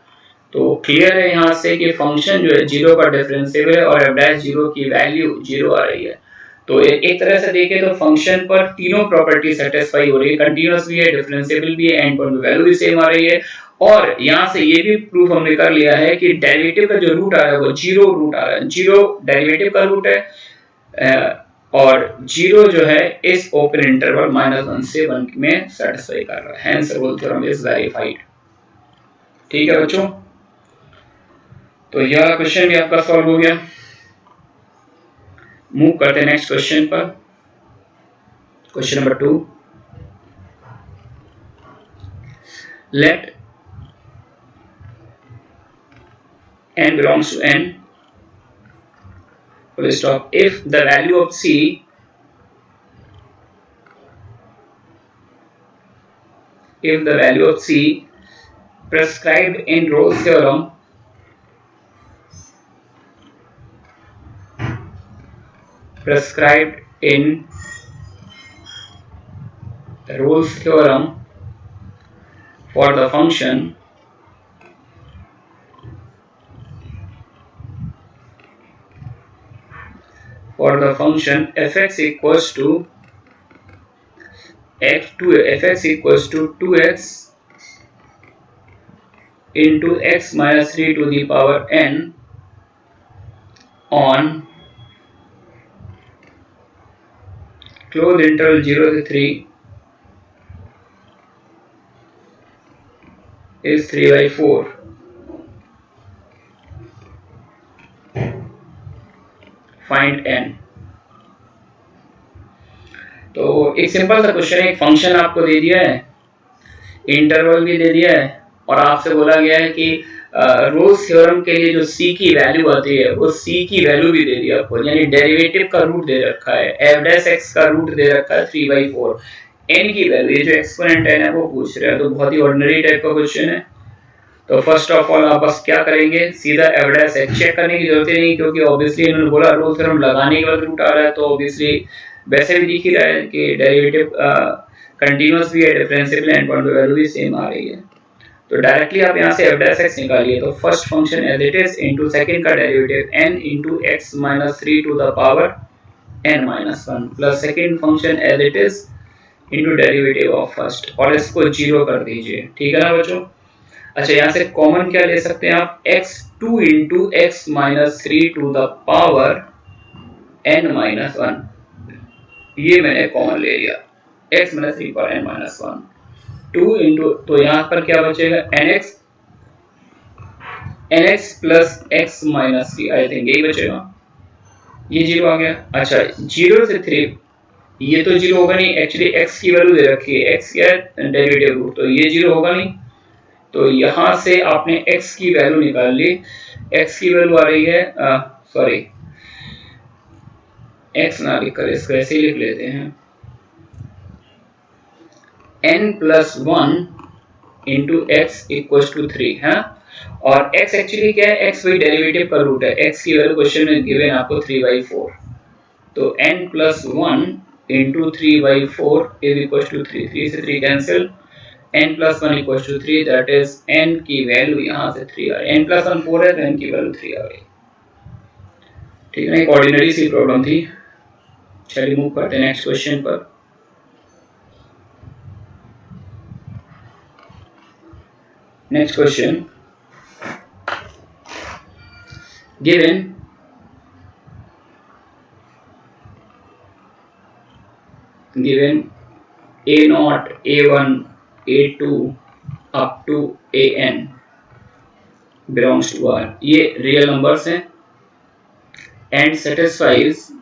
तो क्लियर है यहाँ से कि फंक्शन जो है 0 पर डिफरेंशिएबल है और f' 0 की वैल्यू 0 आ रही है। तो एक तरह से देखें तो फंक्शन पर तीनों प्रॉपर्टी सेटिस्फाई हो रही है, कंटीन्यूअस भी है, डिफरेंशिएबल भी है, एंड पॉइंट पे वैल्यू भी सेम आ रही है। और यहाँ से ये भी प्रूफ हमने कर लिया है कि डेरिवेटिव का जो रूट आ रहा है वो 0 रूट आ रहा है, 0 डेरिवेटिव का रूट है, और 0 जो है इस ओपन इंटरवल -1 से 1 में सेटिस्फाई कर रहा है, hence Rolle's theorem is verified. ठीक है बच्चों, तो यह क्वेश्चन भी आपका सॉल्व हो गया। मूव करते हैं नेक्स्ट क्वेश्चन पर, question number 2। Let n belongs to n, full stop, if the value of c prescribed in Rolle's theorem prescribed in Rolle's theorem for the function fx equals to fx equals to 2x into x minus 3 to the power n on closed interval 0 to 3 is 3/4. Find n. तो एक simple सा question है, एक function आपको दे दिया है, interval भी दे दिया है और आपसे बोला गया है कि रोल्स थ्योरम के लिए जो c की वैल्यू आती है वो c की वैल्यू भी दे दिया आपको, यानी डेरिवेटिव का रूट दे रखा है, f' का रूट दे रखा है 3/4, n की वैल्यू, ये जो एक्सपोनेंट n है वो पूछ रहा है। तो बहुत ही ऑर्डिनरी टाइप का क्वेश्चन है। तो फर्स्ट ऑफ ऑल आप बस क्या करेंगे, सीधा f' चेक करने की जरूरत नहीं, क्योंकि ऑब्वियसली इन्होंने बोला रोल्स थ्योरम लगाने के बाद रूट आ रहा है, तो ऑब्वियसली वैसे भी दिख ही रहा है कि डेरिवेटिव कंटीन्यूअस भी है, डिफरेंशिएबल एंड पॉइंट पे वैल्यू भी सेम आ रही है। तो डायरेक्टली आप यहाँ से f' निकालिए। तो first function as it is into second का derivative n into x minus 3 to the power n minus 1 plus second function as it is into derivative of first, और इसको 0 कर दीजिए। ठीक है ना बच्चों। अच्छा, यहाँ से कॉमन क्या ले सकते हैं आप, x2 into x minus 3 to the power n minus 1, ये मैंने कॉमन ले लिया, x minus 3 पर n minus 1, 2 into, तो यहाँ पर क्या बचेगा nx plus x minus 3, I think यही बचेगा, ये 0 आ गया। अच्छा 0 से 3, ये तो 0 होगा नहीं, एक्चुअली x की वैल्यू दे रखी है, x क्या है डेरिवेटिव रूट, तो ये 0 होगा नहीं। तो यहाँ से आपने x की वैल्यू निकाल ली, x की वैल्यू आ रही है, सॉरी x ना लिखकर इसको ऐसे ही लिख लेते हैं, n plus 1 into x equals to 3 है। और x एक्चुअली क्या है, x वही डेरिवेटिव का रूट है, x की वैल्यू क्वेश्चन में गिवन आपको 3/4, तो n plus 1 into 3/4 is equals to 3, 3 से 3 cancel, n plus 1 equals to 3, that is n की वैल्यू यहाँ से 3 आ रही है, n plus 1 4 है तो n की वैल्यू 3 आ गई। ठीक है ना, एक ऑर्डिनरी सी प्रॉब्लम थी। चलिए मूव करते हैं नेक्स्ट क्वेश्चन पर। Next question, given a0 a1 a2 up to an belongs to R, ये रियल नंबर्स हैं and satisfies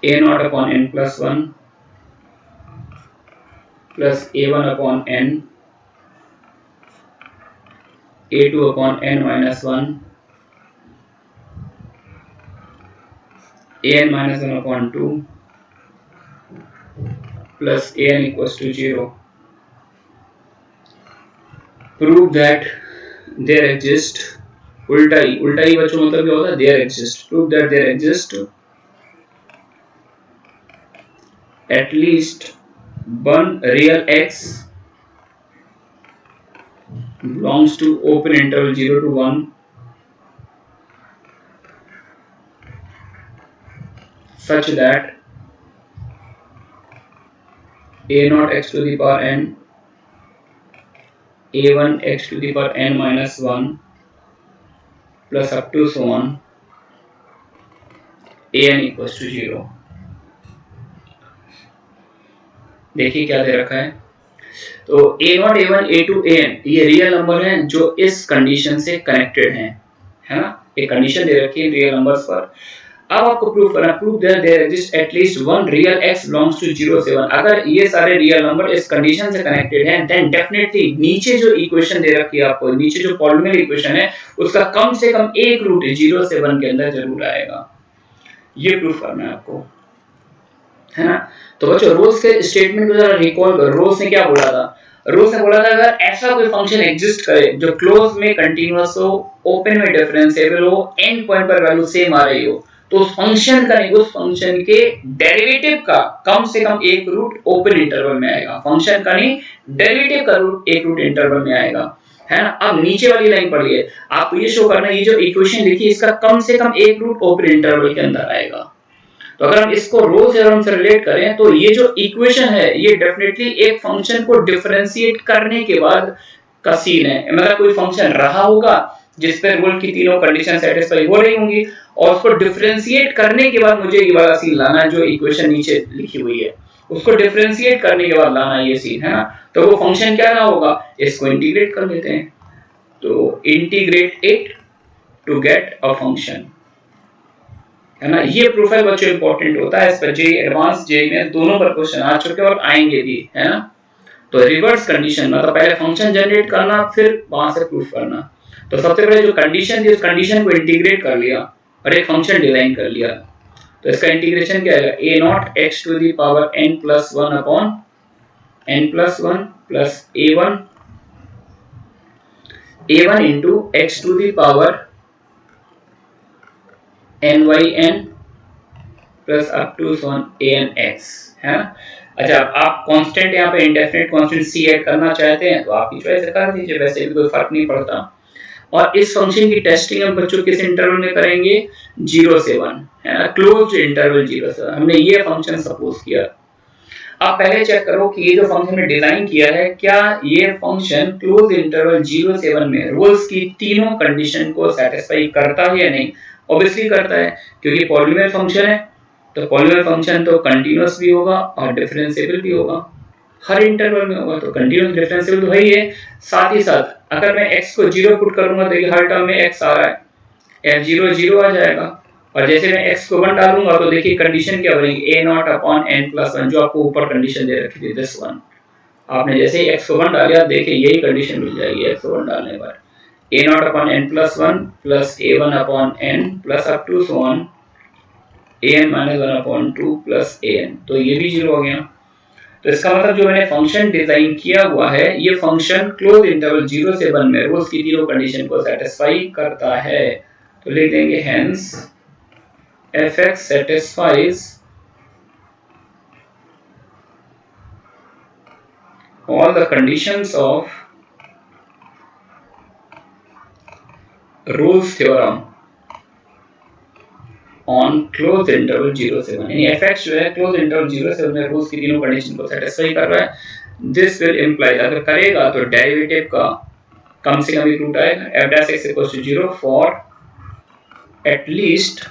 a0 upon n plus 1 plus a1 upon n, a2 upon n minus 1, an minus 1 upon 2 plus an equals to 0. Prove that there exist, उल्टा ही बच्चों मतलब क्या होता है, there exist, prove that there exist at least one real x belongs to open interval 0 to 1 such that a0 x to the power n, a1 x to the power n minus 1 plus up to so on an equals to 0। देखिए क्या दे रखा है, तो a0 a1 a2 an ये real number हैं जो इस condition से कनेक्टेड हैं, है ना, एक कंडीशन दे रखी है रियल नंबर्स पर। अब आपको प्रूफ करना, proof that there exist at least one real x belongs to 0 से 1, अगर ये सारे रियल नंबर इस कंडीशन से कनेक्टेड हैं देन डेफिनेटली नीचे जो इक्वेशन दे रखी है आपको, नीचे जो पॉलिनोमियल इक्वेशन है उसका कम से कम एक रूट 0 से 1 के अंदर जरूर आएगा, ये प्रूफ करना है आपको, है ना। तो बच्चों रोल्स के स्टेटमेंट को जरा रिकॉल करो, रोल्स ने क्या बोला था, रोल्स ने बोला था अगर ऐसा कोई फंक्शन एग्जिस्ट करे जो क्लोज में कंटीन्यूअस हो, ओपन में डिफरेंशिएबल हो, एंड पॉइंट पर वैल्यू सेम आ रही हो, तो उस फंक्शन का नहीं, उस फंक्शन के डेरिवेटिव का कम से कम एक रूट ओपन इंटरवल में आएगा। फंक्शन का नहीं, डेरिवेटिव का रूट एक रूट इंटरवल में आएगा, है ना। अब नीचे वाली लाइन पढ़िए, आपको ये शो करना है ये जो इक्वेशन लिखी इसका कम से कम एक रूट ओपन इंटरवल के अंदर आएगा। तो अगर हम इसको रोल्स थ्योरम से रिलेट करें तो ये जो इक्वेशन है ये डेफिनेटली एक फंक्शन को डिफरेंशिएट करने के बाद का सीन है। मतलब कोई फंक्शन रहा होगा जिस पर रोल की तीनों कंडीशन सेटिस्फाई हो रही होंगी और उसको डिफरेंशिएट करने के बाद मुझे ये वाला सीन लाना है जो इक्वेशन नीचे लिखी हुई है, उसको डिफरेंशिएट करने के बाद लाना ये सीन, है ना। तो वो फंक्शन क्या रहा होगा, इसको इंटीग्रेट कर लेते हैं। तो integrate it to get a function, है ना। ये प्रोफाइल बच्चों इंपॉर्टेंट होता है, इस पर जेईई एडवांस, जेईई में दोनों पर क्वेश्चन आ चुके हैं और आएंगे भी, है ना। तो रिवर्स कंडीशन मतलब पहले फंक्शन जनरेट करना फिर वहां से प्रूफ करना। तो सबसे पहले जो कंडीशन थी उस कंडीशन को इंटीग्रेट कर लिया और एक फंक्शन डिजाइन कर लिया। तो इसका इंटीग्रेशन क्या है, a naught x to the power n plus 1 upon n plus 1 plus a1 into x to the power ny(n) plus up to an(x), है ना। अच्छा, आप कांस्टेंट यहाँ पे इंडेफिनिट कांस्टेंट c ऐड करना चाहते हैं तो आपकी चॉइस कर दीजिए, वैसे भी कोई फर्क नहीं पड़ता। और इस फंक्शन की टेस्टिंग हम बच्चों किस इंटरवल में करेंगे, 0 से 1, है ना, क्लोज्ड इंटरवल 0 से 1। हमने ये फंक्शन सपोज किया। आप पहले चेक करो कि ये जो फंक्शन में डिजाइन किया है क्या ये फंक्शन क्लोज इंटरवल 0 से 1 में रोल्स की तीनों कंडीशन को सेटिस्फाई करता है या नहीं। ऑब्वियसली करता है क्योंकि पॉलिनोमियल फंक्शन है, तो पॉलिनोमियल फंक्शन तो कंटीन्यूअस भी होगा और डिफरेंशिएबल भी होगा, हर इंटरवल में होगा, तो कंटीन्यूअस डिफरेंशिएबल तो है ही है। साथ ही साथ अगर मैं x को 0 पुट करूंगा तो ये हर टर्म में x आ रहा है, f0 0 आ जाएगा। और जैसे मैं x को 1 डालूंगा तो देखिए कंडीशन क्या बनेगी, a naught upon n plus 1, जो आपको ऊपर कंडीशन दे रखी थी दिस वन। आपने जैसे ही x को 1 डाला देखिए यही कंडीशन मिल जाएगी x को 1 डालने पर, a naught upon n plus 1 plus a1 upon n plus up to so on an minus 1 upon 2 plus an, तो ये भी 0 हो गया। तो इसका मतलब जो मैंने फंक्शन डिजाइन किया हुआ है ये फंक्शन क्लोज इंटरवल 0 से 1 में रोल्स की तीनों कंडीशन को सेटिस्फाई करता है। तो लिख देंगे hence fx satisfies all the conditions of Rolle's theorem on closed interval 0 से 1, यानी fx जो है क्लोज इंटरवल 0 से 1 में रोल्स की तीनों कंडीशन को सेटिस्फाई कर रहा है। दिस विल इम्प्लाई, अगर करेगा तो डेरिवेटिव का कम से कम एक रूट आएगा, f dash x equals to 0 for at least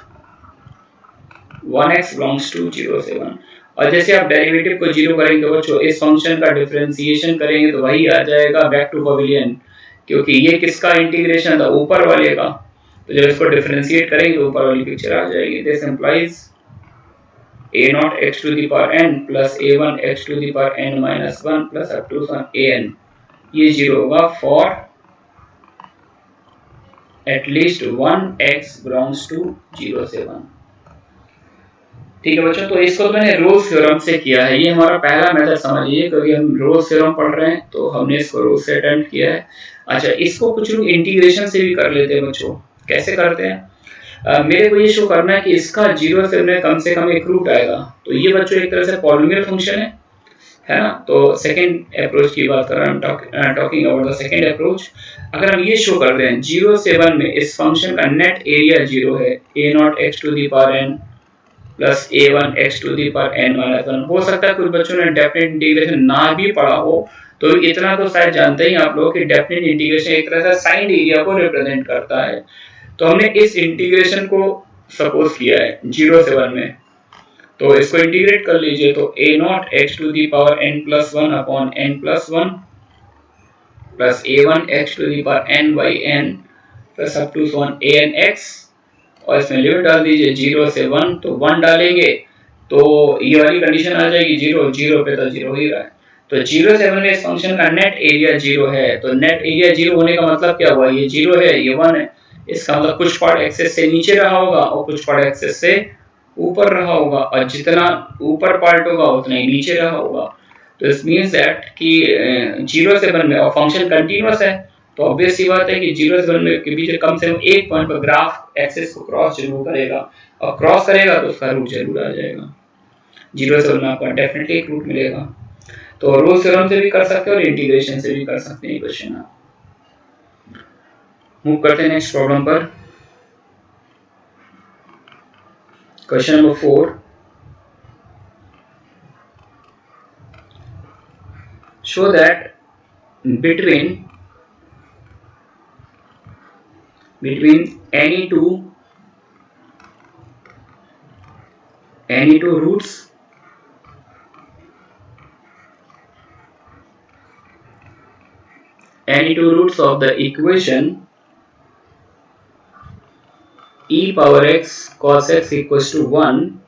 1x belongs to 0 से 1। और जैसे आप डेरिवेटिव को 0 करेंगे तो बच्चों इस फंक्शन का डिफरेंशिएशन करेंगे तो वही आ जाएगा बैक टू पवेलियन, क्योंकि ये किसका इंटीग्रेशन था, ऊपर वाले का। तो जब इसको डिफरेंशिएट करेंगे तो ऊपर वाली पिक्चर आ जाएगी। This implies a naught x to the power n plus a1 x to the power n minus 1 plus up to an, ये 0 होगा for at least 1x belongs to 0 से 1। ठीक है बच्चों, तो इसको मैंने रोल्स थ्योरम से किया है। ये हमारा पहला मेथड समझिए, क्योंकि हम रोल्स थ्योरम पढ़ रहे हैं तो हमने इसको रोल्स से अटेम्प्ट किया है। अच्छा, इसको कुछ लोग इंटीग्रेशन से भी कर लेते हैं बच्चों। कैसे करते हैं, मेरे को ये शो करना है कि इसका 0 से कम एक रूट आएगा। तो ये बच्चों एक तरह से पॉलिनोमियल फंक्शन है ना। तो सेकंड अप्रोच की बात कर रहा हूं, talking about the second approach. अगर हम ये शो कर दें 0 से 1 में इस फंक्शन का नेट एरिया 0 है, a naught x to the power n plus a1 x to the power n minus 1। हो सकता है कुछ बच्चों ने डेफिनेट इंटीग्रेशन ना भी पढ़ा हो, तो इतना तो शायद जानते ही आप लोग कि डेफिनेट इंटीग्रेशन एक तरह से साइंड एरिया को रिप्रेजेंट करता है। तो हमने इस इंटीग्रेशन को सपोज किया है 0 से 1 में, तो इसको इंटीग्रेट कर लीजिए। तो a naught x to the power n plus 1 upon n plus 1 plus a1 x to the power n by n plus up to an x, और इसमें लिमिट डाल दीजिए 0 से 1। तो 1 डालेंगे तो ये वाली कंडीशन आ जाएगी 0, 0 पे तो 0 ही रहा है। तो 0 से 1 में इस फंक्शन का नेट एरिया 0 है। तो नेट एरिया 0 होने का मतलब क्या हुआ, ये 0 है, ये 1 है। इसका मतलब कुछ पार्ट एक्सेस से नीचे रहा होगा और कुछ पार्ट एक्सेस से ऊपर रहा होगा, और जितना ऊपर पार्ट होगा उतना ही नीचे रहा होगा। तो इट मींस दैट कि 0 से 1 में, और फंक्शन कंटीन्यूअस है तो ऑब्वियस सी बात है कि 0 से 1 में के बीच कम से कम एक पॉइंट पर ग्राफ एक्सिस को क्रॉस जरूर करेगा, और क्रॉस करेगा तो उसका रूट जरूर आ जाएगा। 0 से 1 में आपको डेफिनेटली एक रूट मिलेगा। तो रोल्स थ्योरम से भी कर सकते हैं और इंटीग्रेशन से भी कर सकते हैं क्वेश्चन। आप मूव करते हैं नेक्स्ट प्रॉब्लम पर। Question number 4, show that between any two roots of the equation e power x cos x equals to 1,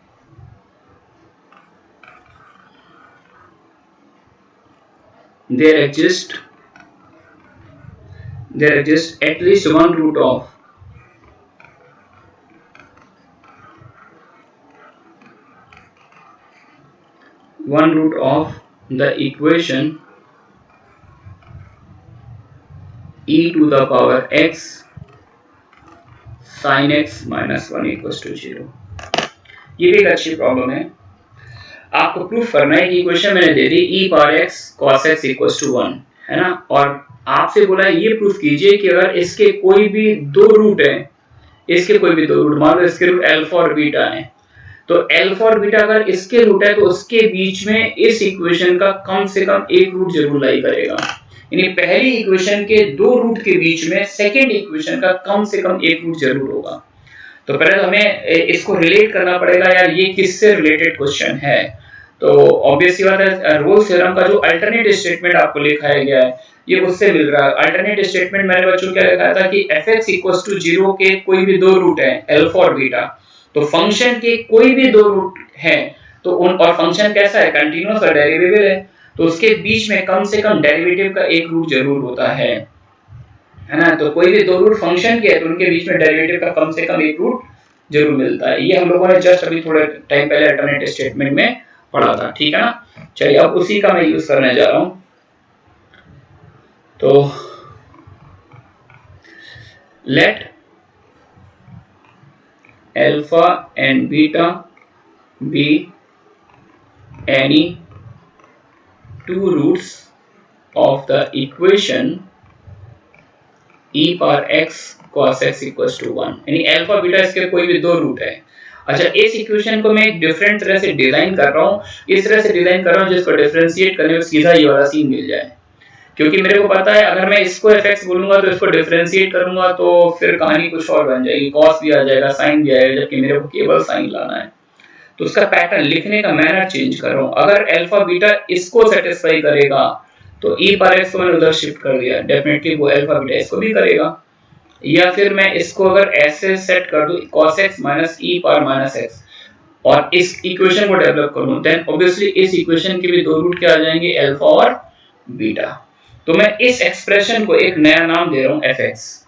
there exists at least one root of the equation e to the power x sin x minus 1 equals to 0। ये भी एक अच्छी problem है। आपको proof करना है कि equation मैंने दे दी e power x cos x equals to 1, है ना, और आपसे बोला है ये प्रूफ कीजिए कि अगर इसके कोई भी दो रूट है, मान लो इसके रूट अल्फा और बीटा है, तो अल्फा और बीटा अगर इसके रूट है तो उसके बीच में इस इक्वेशन का कम से कम एक रूट जरूर लाई करेगा। यानी पहली इक्वेशन के दो रूट के बीच में सेकेंड इक्वेशन का कम से कम एक रूट जरूर होगा। तो पहले हमें इसको रिलेट करना पड़ेगा, यार ये किससे रिलेटेड क्वेश्चन है। तो ऑब्वियस सी बात है, रोल्स थ्योरम का जो अल्टरनेट स्टेटमेंट आपको लिखाया गया है ये उससे मिल रहा है। अल्टरनेट स्टेटमेंट मैंने बच्चों क्या लिखा था कि f(x) = 0 के कोई भी दो रूट है अल्फा और बीटा, तो फंक्शन के कोई भी दो रूट है तो उन, और फंक्शन कैसा है, कंटीन्यूअस और डेरिवेटिव है, तो उसके बीच में कम से कम डेरिवेटिव का एक रूट जरूर होता है ना। तो कोई भी दो रूट फंक्शन के है तो उनके बीच में डेरिवेटिव का कम से कम एक रूट जरूर मिलता है। ये हम लोगों ने जस्ट अभी थोड़े टाइम पहले अल्टरनेट स्टेटमेंट में पढ़ा था, ठीक है ना। चलिए अब उसी का मैं यूज करने जा रहा हूं। तो let alpha and beta be any two roots of the equation e power x cos x equals to 1, यानी अल्फा बीटा इसके कोई भी दो रूट है। अच्छा, इस इक्वेशन को मैं एक डिफरेंट तरह से डिजाइन कर रहा हूँ, इस तरह से डिजाइन कर रहा हूँ जिसको डिफरेंशिएट करने में सीधा ये वाला सीन मिल जाए, क्योंकि मेरे को पता है अगर मैं इसको fx बोलूंगा तो इसको डिफरेंशिएट करूंगा तो फिर कहानी कुछ और बन जाएगी, cos भी आ जाएगा, sin भी आएगा, जबकि मेरे को केवल sin लाना है। तो उसका पैटर्न लिखने का मैनर चेंज कर रहा हूं। अगर अल्फा बीटा इसको सेटिस्फाई करेगा तो e पावर x को मैंने उधर शिफ्ट कर दिया, डेफिनेटली वो अल्फा बीटा इसको भी करेगा। या फिर मैं इसको अगर ऐसे सेट कर दूं cos x minus e power -x और इस इक्वेशन को डेवलप करूं, देन ऑब्वियसली इस इक्वेशन के भी दो रूट क्या आ जाएंगे, अल्फा और बीटा। तो मैं इस एक्सप्रेशन को एक नया नाम दे रहा हूं fx।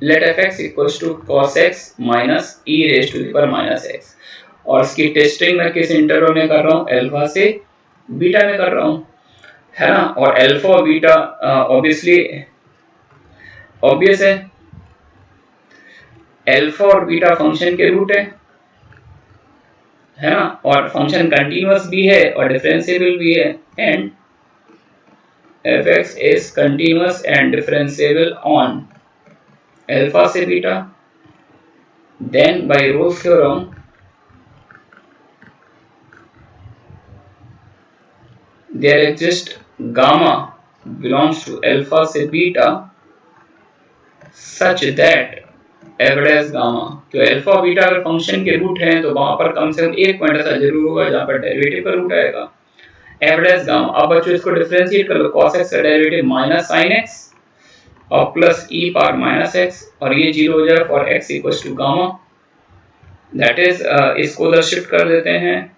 let fx equals to cos x minus e raised to the power -x, और इसकी टेस्टिंग मैं किस इंटरवल में कर रहा हूँ, अल्फा से बीटा में कर रहा हूँ, है ना। और अल्फा और बीटा ऑब्वियसली ऑब्वियस है, अल्फा और बीटा फंक्शन के रूट है ना, और फंक्शन कंटीन्यूअस भी है और डिफरेंशिएबल भी है, and fx is continuous and differentiable on alpha से beta, then by Rolle's theorem there exists gamma belongs to alpha से beta such that f dash gamma, तो अल्फा बीटा अगर फंक्शन के रूट हैं तो वहां पर कम से कम एक पॉइंट ऐसा जरूर होगा जहां पर डेरिवेटिव का रूट आएगा, f dash gamma। अब बच्चों इसको डिफरेंशिएट कर लो, cos x का डेरिवेटिव माइनस sin x और प्लस e पावर -x, और ये 0 हो जाए for x equals to gamma, that is इसको उधर शिफ्ट कर देते हैं,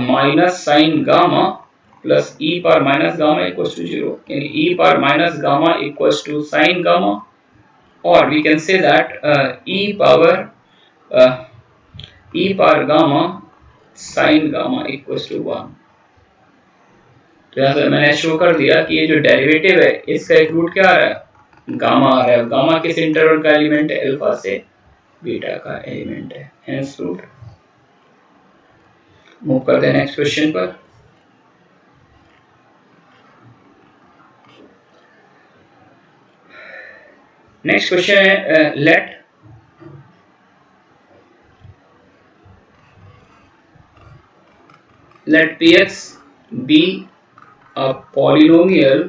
minus sine gamma plus e power minus gamma equals to 0, यानी e power minus gamma equals to sine gamma, और we can say that e power gamma sine gamma equals to 1। तो यहाँ से मैंने शो कर दिया कि ये जो डेरिवेटिव है इसका एक रूट क्या आ रहा है, गामा आ रहा है। गामा किस इंटरवल का एलिमेंट है, अल्फा से बीटा का एलिमेंट है, हेंस रूट। मूव करते हैं नेक्स्ट क्वेश्चन पर। नेक्स्ट क्वेश्चन है let px be a polynomial,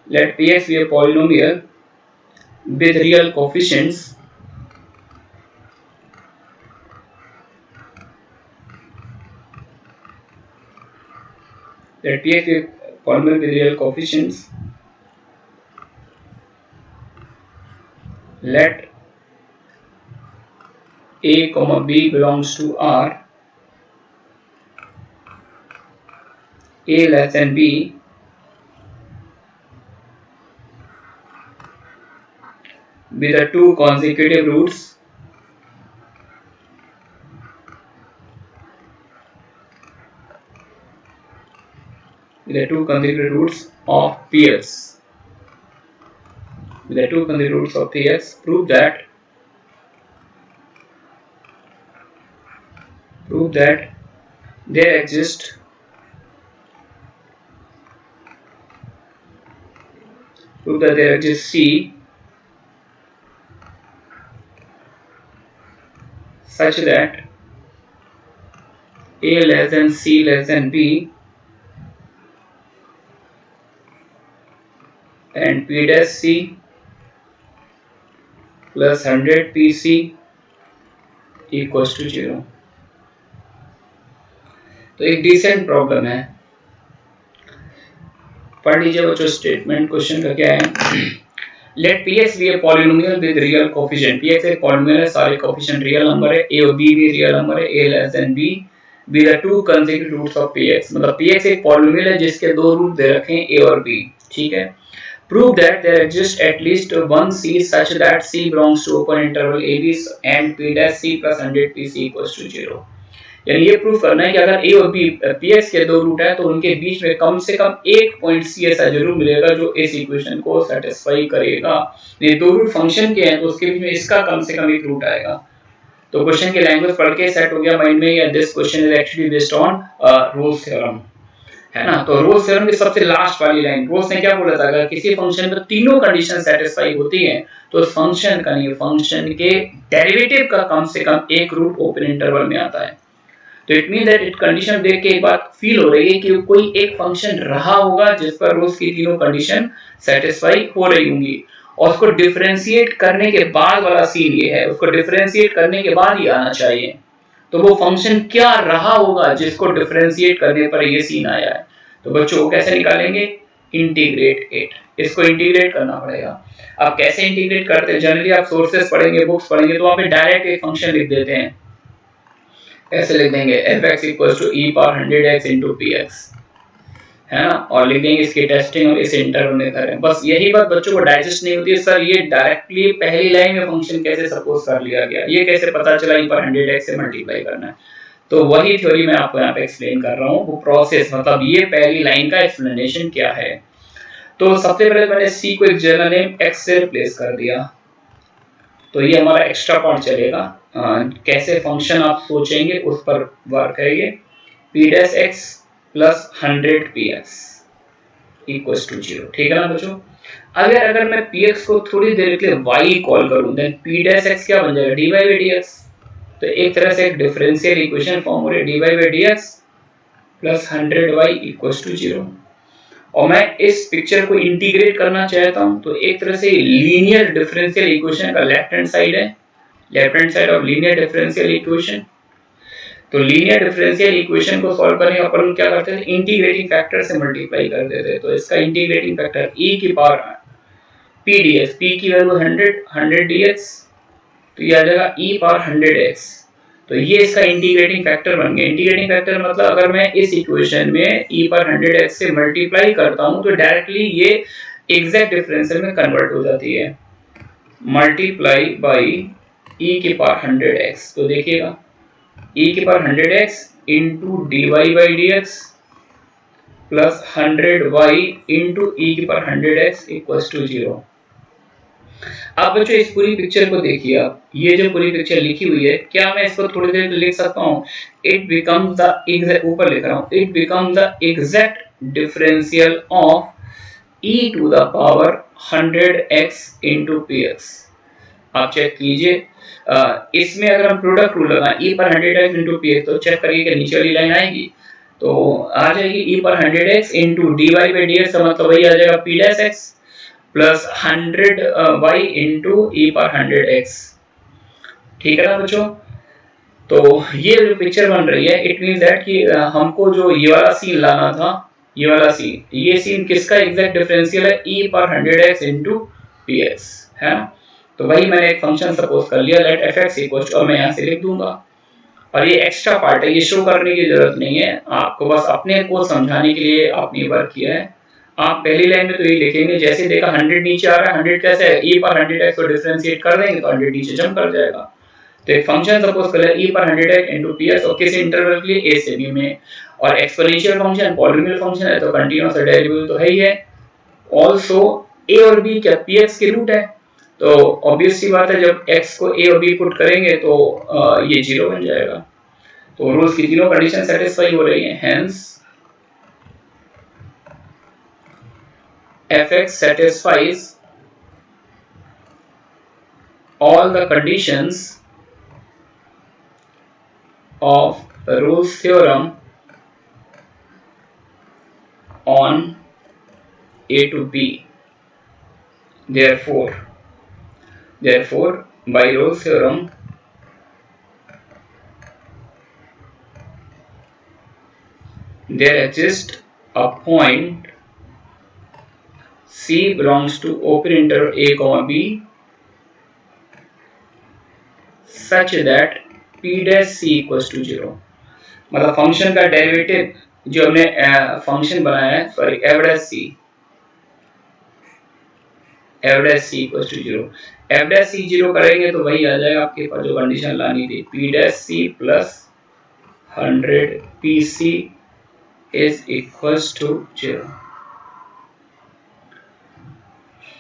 let px be a polynomial with real coefficients let px be a polynomial with real coefficients, let a comma b belongs to R, a less than b, with the two consecutive roots of px, with the two consecutive roots of px, prove that there exists C such that a less than c less than b and p dash c plus 100 pc equals to 0। तो एक decent problem है, पढ़ लीजिए बच्चों statement question का क्या है। Let px be a polynomial with real coefficient, px एक पॉलिनोमियल है, सारे कोएफिशिएंट रियल नंबर है, a और b भी रियल नंबर है, a less than b with the two consecutive roots of px, मतलब px एक पॉलिनोमियल है जिसके दो रूट दे रखे हैं a और b, ठीक है। Prove that there exists at least one c such that c belongs to open interval ab and p dash c plus 100 pc equals to 0। यानी ये प्रूफ करना है कि अगर a और b px के दो रूट है तो उनके बीच में कम से कम एक पॉइंट c ऐसा जरूर मिलेगा जो इस इक्वेशन को सेटिस्फाई करेगा। ये दो रूट फंक्शन के हैं तो उसके बीच में इसका कम से कम एक रूट आएगा। तो क्वेश्चन की लैंग्वेज पढ़ के सेट हो गया माइंड में, या this question is actually based on Rolle's theorem, है ना। तो रोल्स थ्योरम की सबसे लास्ट वाली लाइन, रोल्स ने क्या बोला था, अगर किसी फंक्शन में तीनों कंडीशन सेटिस्फाई होती हैं तो उस फंक्शन का नहीं, फंक्शन के डेरिवेटिव का कम से कम एक रूट ओपन इंटरवल में आता है। तो it mean that it condition देख के एक बात फील हो रही है कि कोई एक फंक्शन रहा होगा जिस पर रोल्स की तीनों कंडीशन सेटिस्फाई हो रही होंगी, और उसको डिफरेंशिएट करने के बाद वाला सीन ये है, उसको डिफरेंशिएट करने के बाद ही आना चाहिए। तो वो फंक्शन क्या रहा होगा जिसको डिफरेंशिएट करने पर ये सीन आया है। तो बच्चों कैसे निकालेंगे, इंटीग्रेट इट, इसको इंटीग्रेट करना पड़ेगा। अब कैसे इंटीग्रेट करते हैं, जनरली आप सोर्सेस पढ़ेंगे, बुक्स पढ़ेंगे तो वहां पे डायरेक्ट एक फंक्शन लिख देते हैं, ऐसे लिख देंगे fx equals to e power 100x into px, है ना, और लिख देंगे इसकी टेस्टिंग और इस इंटरवल में करें। बस यही बात बच्चों को डाइजेस्ट नहीं होती है, सर ये डायरेक्टली पहली लाइन में फंक्शन कैसे सपोज कर लिया गया, ये कैसे पता चला e पावर 100x से मल्टीप्लाई करना है। तो वही थ्योरी मैं आपको यहाँ पे एक्सप्लेन कर रहा हूँ, वो प्रोसेस, मतलब ये पहली लाइन का एक्सप्लेनेशन क्या है। तो सबसे पहले मैंने c को एक जर्नल नेम x से रिप्लेस कर दिया, तो ये हमारा एक्स्ट्रा पार्ट चलेगा। कैसे फंक्शन आप सोचेंगे उस पर वर्क करेंगे। p dash x plus 100 px equals to 0, ठीक है ना बच्चों। अगर मैं px को थोड़ी देर के लिए y कॉल करूं, देन p dash x क्या बन जाएगा, dy by dx। तो एक तरह से एक डिफरेंशियल इक्वेशन फॉर्म हो रही है, dy by dx plus 100y equals to 0। और मैं इस पिक्चर को इंटीग्रेट करना चाहता हूं तो एक तरह से लीनियर डिफरेंशियल इक्वेशन का लेफ्ट हैंड साइड है, left hand side of linear differential equation. तो लीनियर डिफरेंशियल इक्वेशन को सॉल्व करने का अपन क्या करते थे, इंटीग्रेटिंग फैक्टर से मल्टीप्लाई कर देते। तो इसका इंटीग्रेटिंग फैक्टर e की पावर p dx, p की वैल्यू 100 dx, तो ये आ जाएगा e पावर 100x। तो ये इसका इंटीग्रेटिंग फैक्टर बन गया। इंटीग्रेटिंग फैक्टर मतलब अगर मैं इस इक्वेशन में e पर 100x से मल्टीप्लाई करता हूं तो डायरेक्टली ये एग्जैक्ट डिफरेंशियल में कन्वर्ट हो जाती है। मल्टीप्लाई बाय e की पावर 100x, तो देखिएगा e की power 100x into dy by D x plus 100y into e की पावर 100x इक्वल्स टू 0। अब बच्चों इस पूरी पिक्चर को देखिए, आप ये जो पूरी पिक्चर लिखी हुई है, क्या मैं इसको थोड़ी देर लिख सकता हूँ? इट बिकम्स द एग्जैक्ट, ऊपर लिख रहा हूँ, it becomes the exact differential of e to the power 100x into px। आप चेक कीजिए, इसमें अगर हम प्रोडक्ट रूल लगाएं e पर 100x इंटू px, तो चेक करिए कि नीचे वाली लाइन आएगी, तो आ जाएगी e पर 100x into dy by dx, का मतलब वही आ जाएगा p dash x plus 100y into e पर 100x। ठीक है ना बच्चों? तो ये जो पिक्चर बन रही है, इट मींस दैट कि हमको जो ये वाला सीन लाना था, ये वाला सीन, ये सीन किसका एग्जैक्ट डिफरेंशियल है? e पर 100x इंटू px है ना। तो वही मैंने एक फंक्शन सपोज कर लिया, लेट fx इक्वल टू, और मैं यहाँ से लिख दूंगा, और ये एक्स्ट्रा पार्ट है, ये शो करने की जरूरत नहीं है, आपको बस अपने को समझाने के लिए आपने वर्क किया है। आप पहली लाइन में तो ये लिखेंगे, जैसे देखा 100 नीचे आ रहा है, 100 कैसे है? e पर 100x को डिफरेंशिएट कर देंगे तो 100 नीचे जंप कर जाएगा। तो एक फंक्शन सपोज कर e पर 100x इनटू px, और किस इंटरवल के लिए? a से b में, और एक्सपोनेंशियल फंक्शन पॉलिनोमियल फंक्शन है तो कंटीन्यूअस डेरिवेटिव तो है ही है। आल्सो a और b क्या px के रूट है, तो ऑब्वियस सी बात है जब x को a और b पुट करेंगे तो ये 0 बन जाएगा। तो रूल्स की तीनों कंडीशन सेटिस्फाई हो रही हैं, hence fx satisfies all the conditions of Rolle's theorem on a to b. Therefore by Rolle's theorem there exists a point c belongs to open interval a comma b such that p dash c equals to 0। मतलब function का derivative जो हमने function बनाया है, sorry f dash c equals to 0, f dash c 0 करेंगे तो वही आ जाएगा आपके पास जो कंडीशन लानी थी, p dash c plus 100 pc is equals to 0।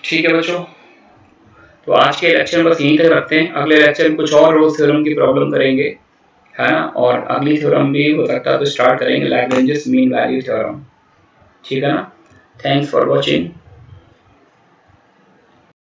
ठीक है बच्चों, तो आज के लेक्चर बस यहीं तक रखते हैं, अगले लेक्चर में कुछ और रोल्स थ्योरम की प्रॉब्लम करेंगे, है ना, और अगली थ्योरम भी हो सकता है तो स्टार्ट करेंगे लैग्रेंजेस मीन वैल्यू थ्योरम। ठीक है ना, थैंक्स फॉर वॉचिंग।